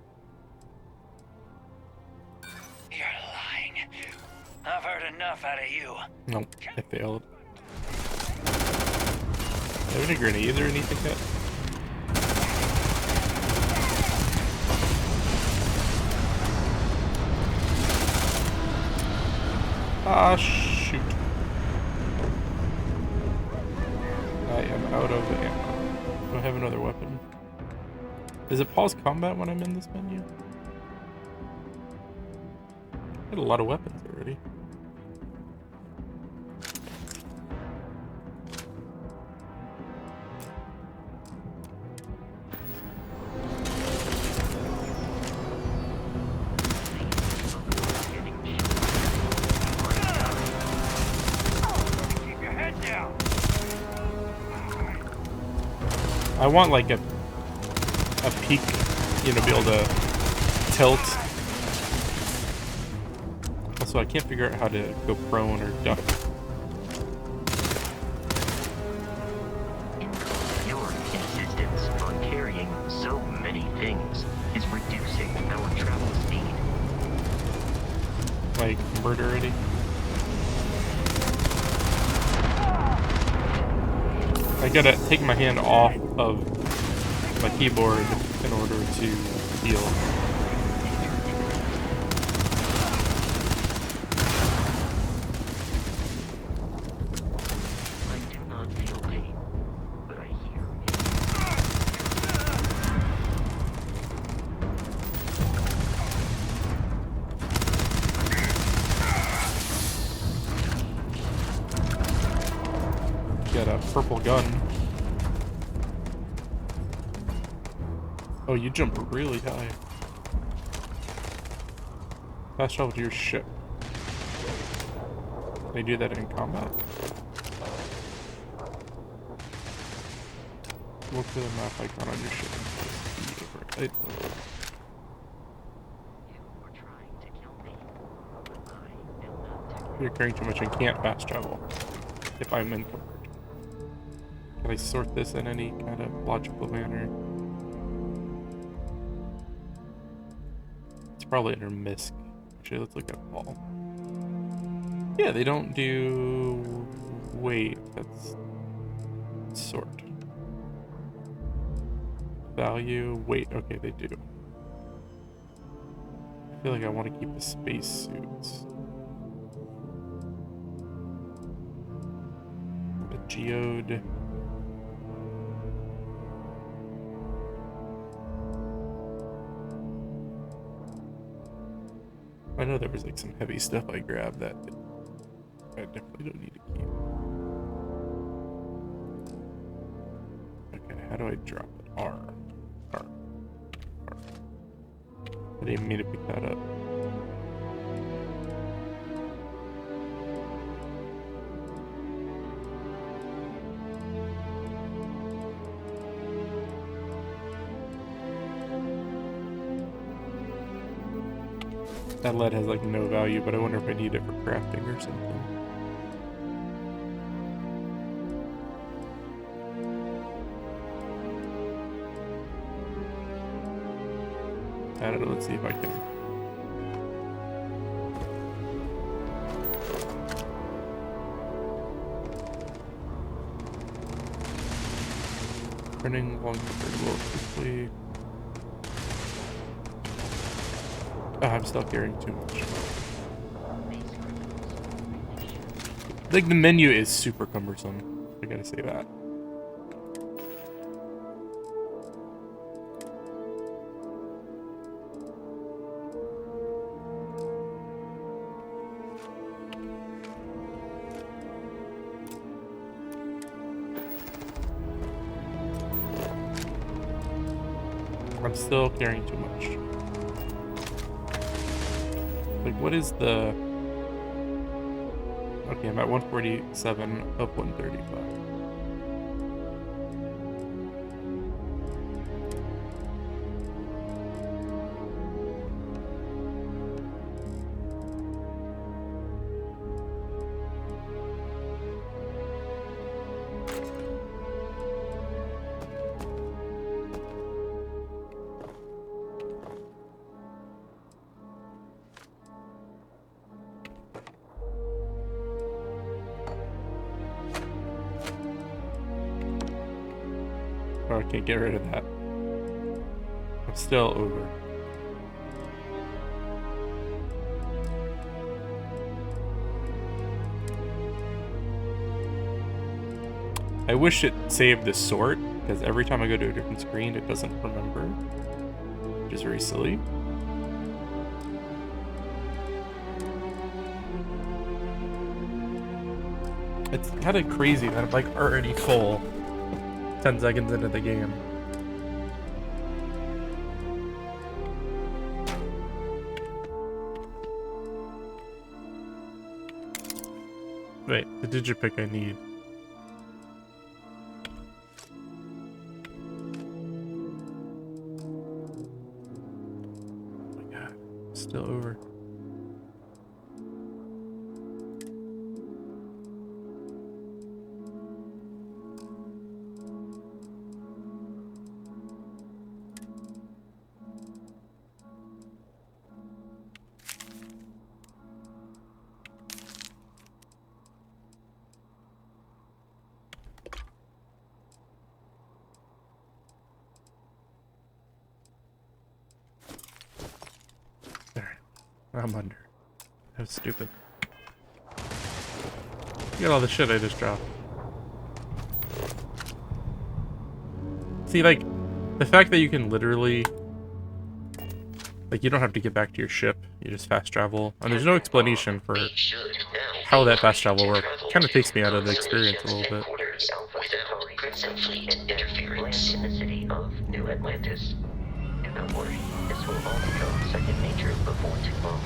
You're lying. I've heard enough out of you. Nope, I failed. Do you have any grenades or anything yet? Ah, shoot. I am out of ammo. Do I have another weapon? Does it pause combat when I'm in this menu? I had a lot of weapons already. Keep your head down. I want like a peak, you know, be able to tilt. Also, I can't figure out how to go prone or duck. Your insistence on carrying so many things is reducing our travel speed. Like, murder already? I gotta take my hand off of my keyboard in order to heal. I do not feel pain, but I hear it. Got a purple gun. Oh, you jump really high. Fast travel to your ship. Can they do that in combat? Look to the map icon on your ship. Right. You're carrying too much and can't fast travel. If I'm encumbered. Can I sort this in any kind of logical manner? It's probably under misc. Actually, let's look at Paul. Yeah, they don't do... Wait, that's... Sort. Value... Wait, okay, they do. I feel like I want to keep the space suits. The geode... I know there was like some heavy stuff I grabbed that I definitely don't need to keep. Okay, how do I drop it? R. R. R. I didn't even mean to pick that up. That lead has like no value, but I wonder if I need it for crafting or something. I don't know, let's see if I can. Turning long convertible quickly. Oh, I'm still carrying too much. Like, the menu is super cumbersome. I gotta say that. I'm still carrying too much. Like, what is the... Okay, I'm at 147, up 135. Oh, I can't get rid of that. I'm still over. I wish it saved the sort, because every time I go to a different screen, it doesn't remember, which is very silly. It's kind of crazy that I'm like already full 10 seconds into the game. Wait, the digipick I need. Oh my god, still over. I'm under. That was stupid. Look at all the shit I just dropped. See, like, the fact that you can literally... Like, you don't have to get back to your ship. You just fast travel. And there's no explanation for how that fast travel works. Kind of takes me out of the experience a little bit. Without Crimson Fleet interference in the city of New Atlantis. Do not worry, this will all become second nature before too long.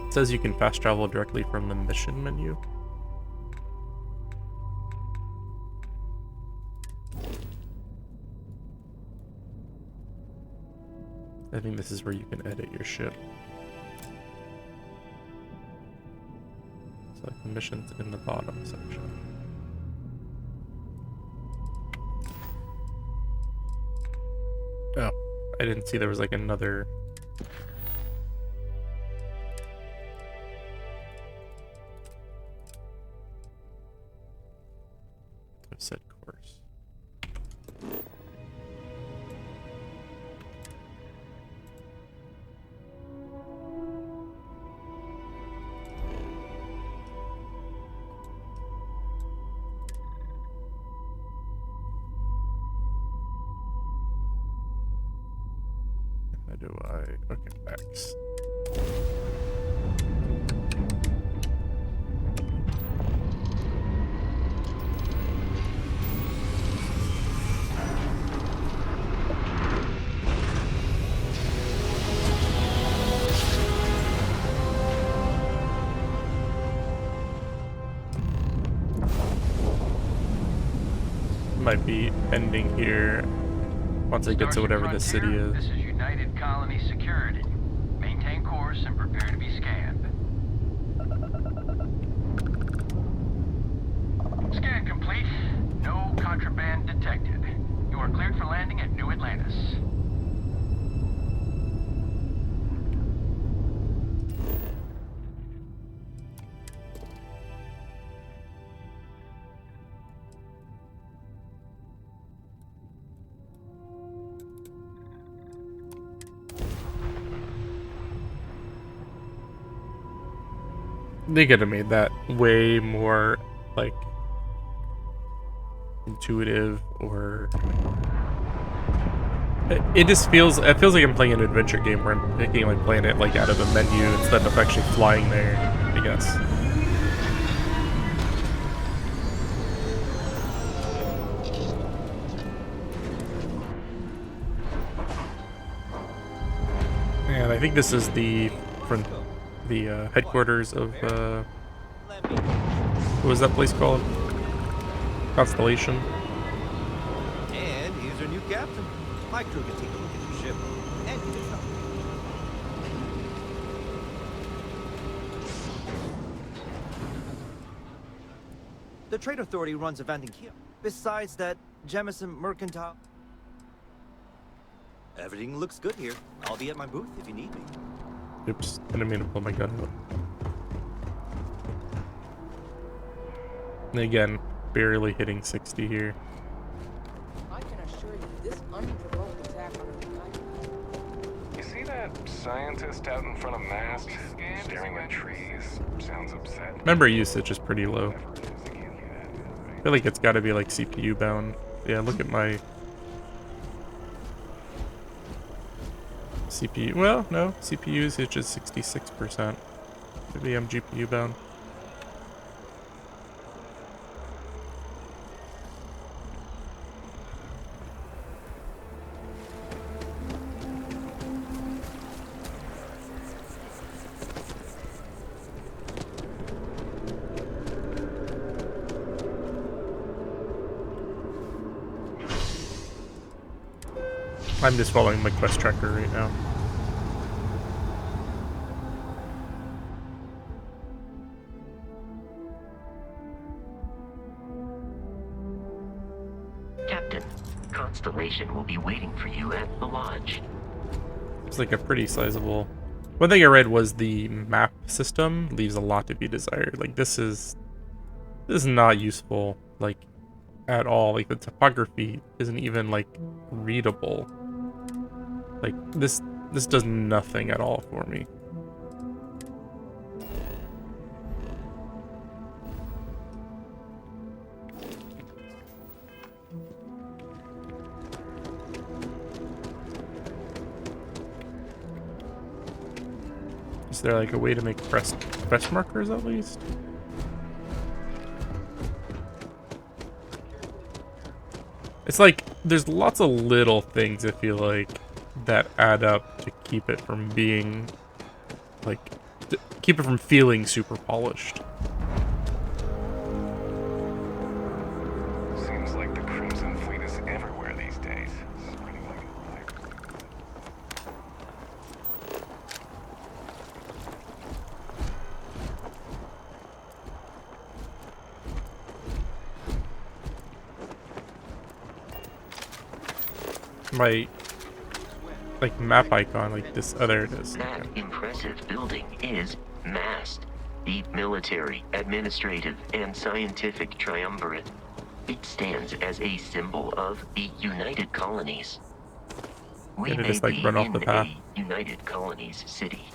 It says you can fast travel directly from the mission menu. I think this is where you can edit your ship. So like the mission's in the bottom section. Oh, I didn't see there was like another... Set course. How do I? Okay, X. Might be ending here once I get to whatever the city is. This is United Colony secured. Maintain course and prepare to be scanned. Scan complete. No contraband detected. You are cleared for landing at New Atlantis. They could have made that way more, like, intuitive, or... It just feels... It feels like I'm playing an adventure game where I'm picking my planet, like, out of a menu instead of actually flying there, I guess. And I think this is the... headquarters of, what was that place called? Constellation. And here's our new captain. My crew can take a look at your ship and give it up. The Trade Authority runs a vending here. Besides that, Jemison Mercantile. Everything looks good here. I'll be at my booth if you need me. Oops, I didn't mean to pull my gun out. And again, barely hitting 60 here. I can assure you this unprovoked attack on You see that scientist out in front of mast, staring at trees? Sounds upset. Memory usage is pretty low. I feel like it's gotta be like CPU bound. Yeah, look at my CPU. Well, no, CPU usage is 66%. Maybe I'm GPU bound. I'm just following my quest tracker right now. Captain, Constellation will be waiting for you at the lodge. It's like a pretty sizable One thing I read was the map system leaves a lot to be desired. Like this is not useful, like, at all. Like the topography isn't even like readable. Like this does nothing at all for me. Is there like a way to make quest markers at least? It's like there's lots of little things I feel like that add up to keep it from being like keep it from feeling super polished. Seems like the Crimson Fleet is everywhere these days. My like map icon, like this. Oh, there it is. That impressive building is MAST, the Military, Administrative, and Scientific Triumvirate. It stands as a symbol of the United Colonies. We may just, like, be run off in the path. a United Colonies city,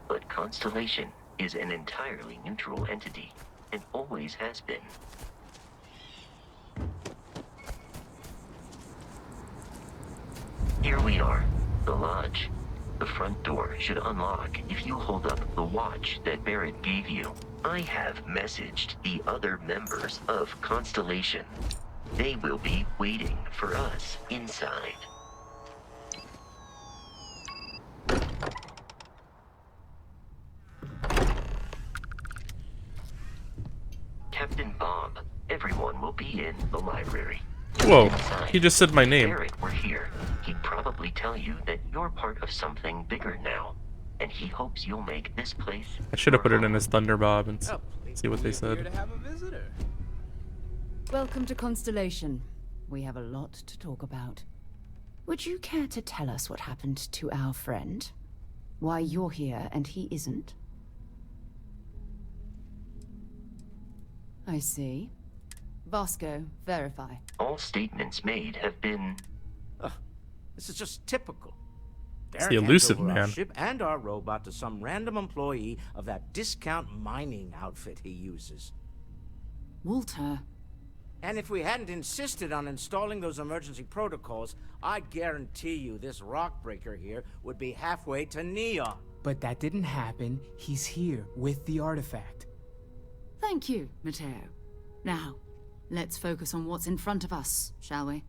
but Constellation is an entirely neutral entity, and always has been. Here we are, the lodge. The front door should unlock if you hold up the watch that Barrett gave you. I have messaged the other members of Constellation. They will be waiting for us inside. Captain Bob, everyone will be in the library. Whoa, Inside. he just said my name. If Barrett were here, he'd probably tell you that you're part of something bigger now, and he hopes you'll make this place. I should have put it in his Thunderbob and see what they said. Welcome to Constellation. We have a lot to talk about. Would you care to tell us what happened to our friend? Why you're here and he isn't? I see. Vasco, verify. All statements made have been... This is just typical. It's the elusive Derek handed over our man. ship and our robot to some random employee of that discount mining outfit he uses. Walter. And if we hadn't insisted on installing those emergency protocols, I guarantee you this rock breaker here would be halfway to Neon. But that didn't happen. He's here with the artifact. Thank you, Matteo. Now, let's focus on what's in front of us, shall we?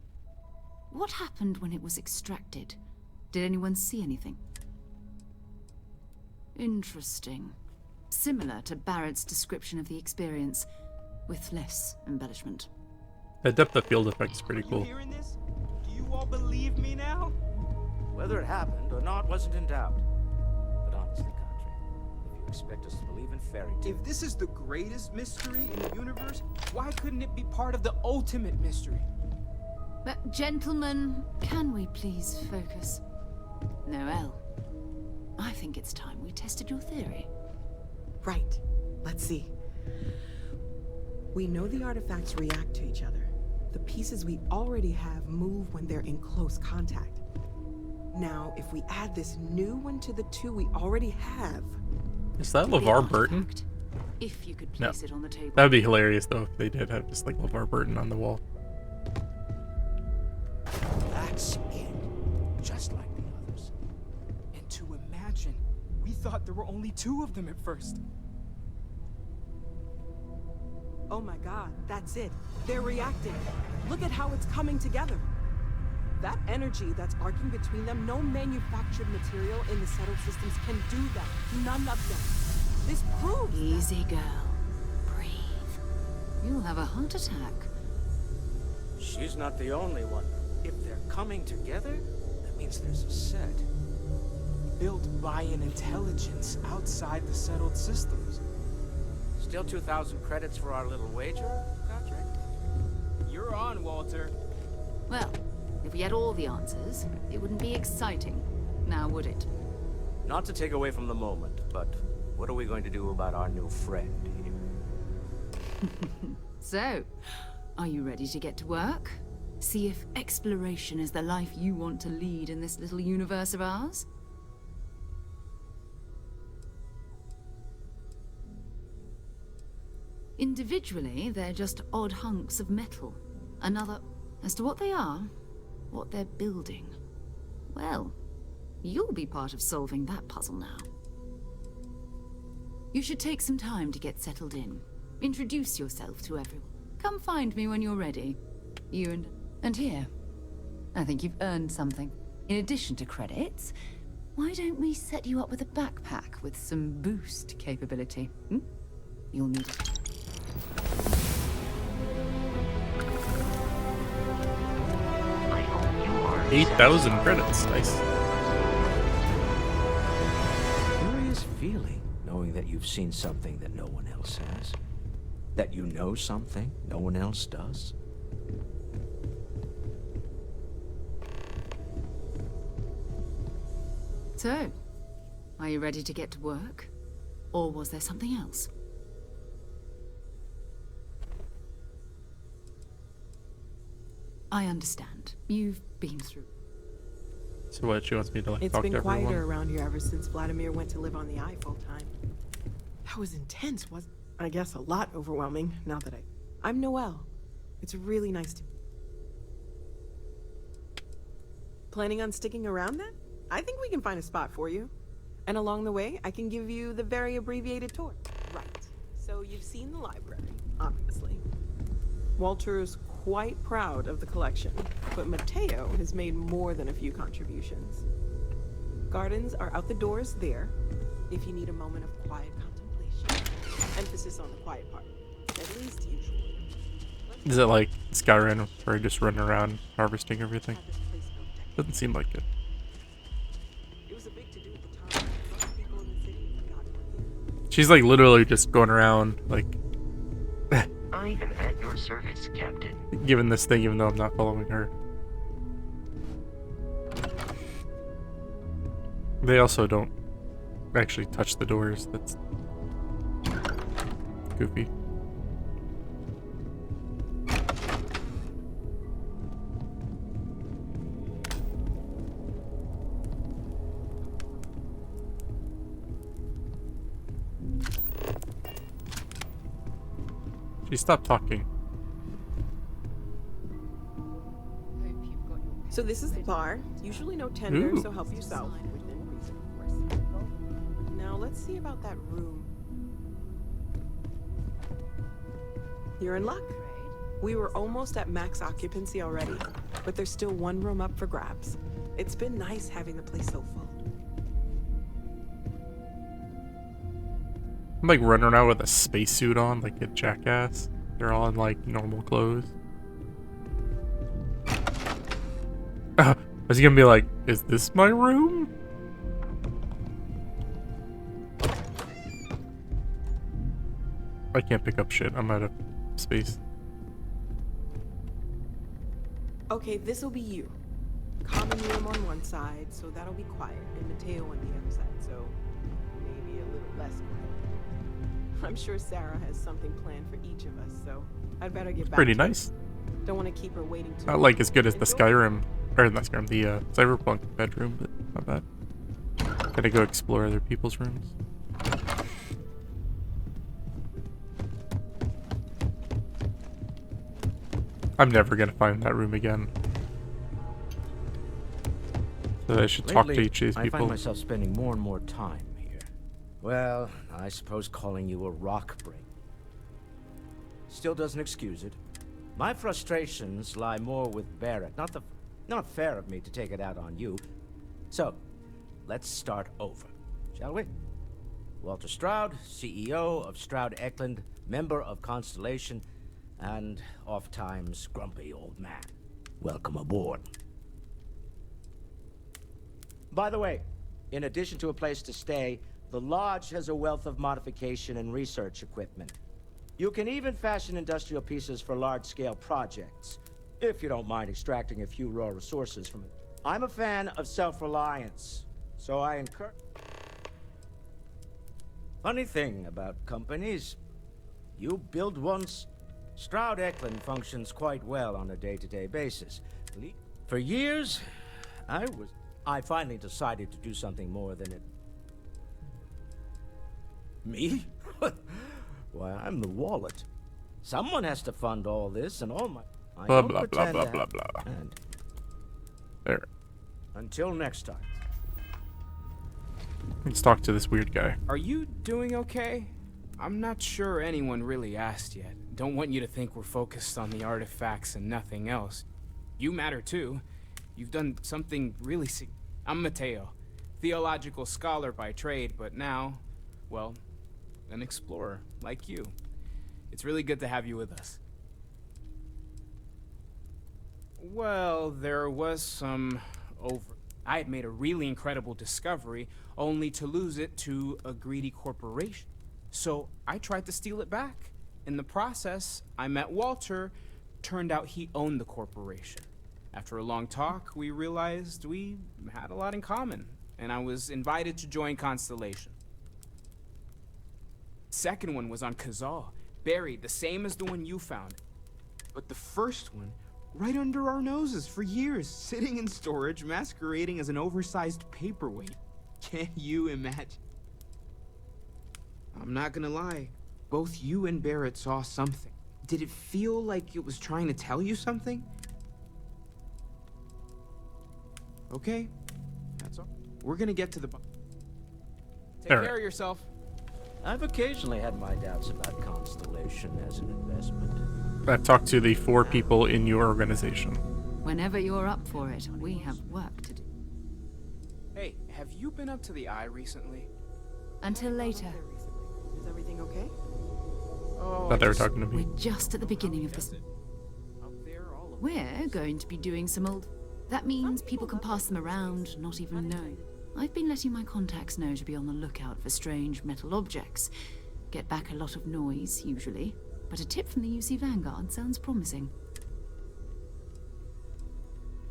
What happened when it was extracted? Did anyone see anything? Interesting. Similar to Barrett's description of the experience, with less embellishment. The depth of field effect is pretty cool. Hearing this? Do you all believe me now? Whether it happened or not wasn't in doubt. But honestly, Country, if you expect us to believe in fairy tales... If this is the greatest mystery in the universe, why couldn't it be part of the ultimate mystery? But, gentlemen, can we please focus? Noelle, I think it's time we tested your theory. Right. Let's see. We know the artifacts react to each other. The pieces we already have move when they're in close contact. Now, if we add this new one to the two we already have... Is that LeVar Burton? If you could No. place it on the table. That would be hilarious though if they did have just like LeVar Burton on the wall. That's it. Just like the others. And to imagine, we thought there were only two of them at first. Oh my god, that's it. They're reacting. Look at how it's coming together. That energy that's arcing between them, no manufactured material in the settled systems can do that. None of them. This proves Easy, girl. Breathe. You'll have a heart attack. She's not the only one. If they're coming together, that means there's a set. Built by an intelligence outside the settled systems. Still 2,000 credits for our little wager, Patrick? You're on, Walter. Well, if we had all the answers, it wouldn't be exciting, now would it? Not to take away from the moment, but what are we going to do about our new friend here? So, are you ready to get to work? See if exploration is the life you want to lead in this little universe of ours? Individually, they're just odd hunks of metal. As to what they are, what they're building, well, you'll be part of solving that puzzle now. You should take some time to get settled in. Introduce yourself to everyone. Come find me when you're ready. And here. I think you've earned something. In addition to credits, why don't we set you up with a backpack with some boost capability? You'll need it. 8,000 credits. Nice. Curious feeling, knowing that you've seen something that no one else has. That you know something no one else does. So, are you ready to get to work? Or was there something else? I understand. You've been through. So what, she wants me to like It's talk to been everyone? quieter around here ever since Vladimir went to live on the Eye full-time. That was intense, wasn't it? I guess a lot overwhelming, now that I'm Noelle. It's really nice to... Planning on sticking around then? I think we can find a spot for you. And along the way, I can give you the very abbreviated tour. Right. So you've seen the library, obviously. Walter is quite proud of the collection, but Mateo has made more than a few contributions. Gardens are out the doors there, if you need a moment of quiet contemplation. Emphasis on the quiet part, at least usually. Is it like Skyrim, where you just run around harvesting everything? Doesn't seem like it. She's like literally just going around like I am at your service, Captain. giving this thing even though I'm not following her. They also don't actually touch the doors. That's goofy. She stopped talking. So this is the bar. Usually no tender, Ooh. so help yourself. Within reason, of course. Now let's see about that room. You're in luck. We were almost at max occupancy already, but there's still one room up for grabs. It's been nice having the place so full. I'm like running around with a spacesuit on like a jackass. They're all in like normal clothes. Was he gonna be like, is this my room? I can't pick up shit. I'm out of space. Okay, this'll be you. Common room on one side, so that'll be quiet, and Mateo on the other side, so maybe a little less quiet. I'm sure Sarah has something planned for each of us, so I'd better get back. Pretty to it. nice. Don't want to keep her waiting too Not long. like as good as the Skyrim, or not Skyrim, the Cyberpunk bedroom, but not bad. Gotta go explore other people's rooms. I'm never gonna find that room again. So I should talk to each of these I people. find myself spending more and more time here. Well, I suppose calling you a rock break still doesn't excuse it. My frustrations lie more with Barrett. Not fair of me to take it out on you. So, let's start over, shall we? Walter Stroud, CEO of Stroud Eklund, member of Constellation, and oft-times grumpy old man. Welcome aboard. By the way, in addition to a place to stay, the Lodge has a wealth of modification and research equipment. You can even fashion industrial pieces for large-scale projects, if you don't mind extracting a few raw resources from it. I'm a fan of self-reliance, so I encourage... Funny thing about companies, you build once, Stroud Eklund functions quite well on a day-to-day basis. For years, I finally decided to do something more than it. Me? Why, I'm the wallet. Someone has to fund all this and all my... Blah, blah, blah, blah, blah, blah. And there. Until next time. Let's talk to this weird guy. Are you doing okay? I'm not sure anyone really asked yet. Don't want you to think we're focused on the artifacts and nothing else. You matter too. You've done something really I'm Mateo, theological scholar by trade, but now, well, an explorer like you. It's really good to have you with us. Well, there was some I had made a really incredible discovery, only to lose it to a greedy corporation. So I tried to steal it back. In the process, I met Walter. Turned out he owned the corporation. After a long talk, we realized we had a lot in common, and I was invited to join Constellation. Second one was on Kazal, buried the same as the one you found. But the first one, right under our noses for years, sitting in storage, masquerading as an oversized paperweight. Can you imagine? I'm not gonna lie, both you and Barrett saw something. Did it feel like it was trying to tell you something? Okay, that's all. We're gonna get to the... Take care of yourself. I've occasionally had my doubts about Constellation as an investment. I've talked to the 4 people in your organization. Whenever you're up for it, we have work to do. Hey, have you been up to the Eye recently? Until later. Is everything okay? Oh, Thought they were talking to me. We're just at the beginning of this. We're going to be doing some old... That means people can pass them around, not even know. I've been letting my contacts know to be on the lookout for strange metal objects. Get back a lot of noise, usually. But a tip from the UC Vanguard sounds promising.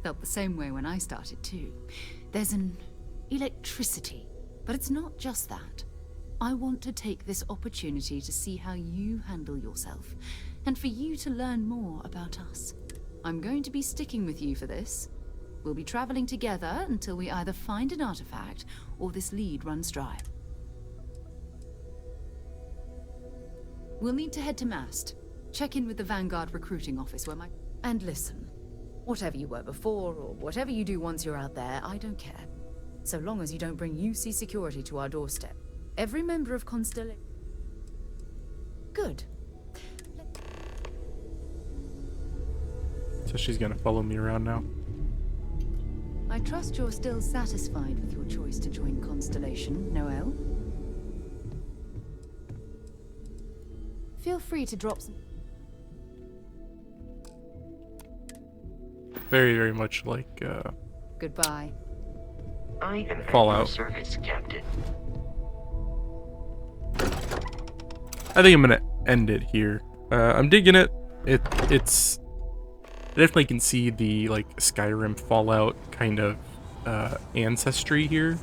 Felt the same way when I started, too. There's an electricity, but it's not just that. I want to take this opportunity to see how you handle yourself, and for you to learn more about us. I'm going to be sticking with you for this. We'll be traveling together until we either find an artifact or this lead runs dry. We'll need to head to Mast. Check in with the Vanguard recruiting office where my... And listen, whatever you were before or whatever you do once you're out there, I don't care. So long as you don't bring UC security to our doorstep. Every member of Constellation... Good. So she's gonna follow me around now. I trust you're still satisfied with your choice to join Constellation, Noel. Feel free to drop some... Very, very much like, Goodbye. I am at Fallout. your service, Captain. I think I'm gonna end it here. I'm digging it. It's... I definitely can see the, like, Skyrim Fallout kind of ancestry here.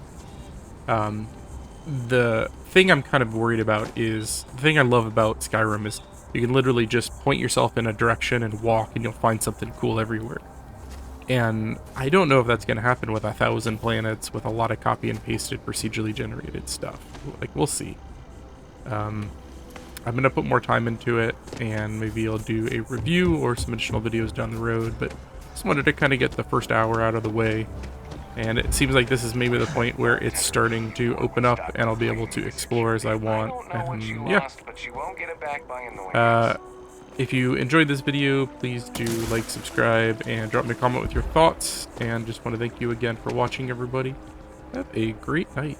The thing I'm kind of worried about is... The thing I love about Skyrim is you can literally just point yourself in a direction and walk and you'll find something cool everywhere. And I don't know if that's going to happen with 1,000 planets with a lot of copy and pasted procedurally generated stuff. Like, we'll see. I'm going to put more time into it, and maybe I'll do a review or some additional videos down the road, but just wanted to kind of get the first hour out of the way. And it seems like this is maybe the point where it's starting to open up, and I'll be able to explore as I want. And yeah. If you enjoyed this video, please do like, subscribe, and drop me a comment with your thoughts. And just want to thank you again for watching, everybody. Have a great night.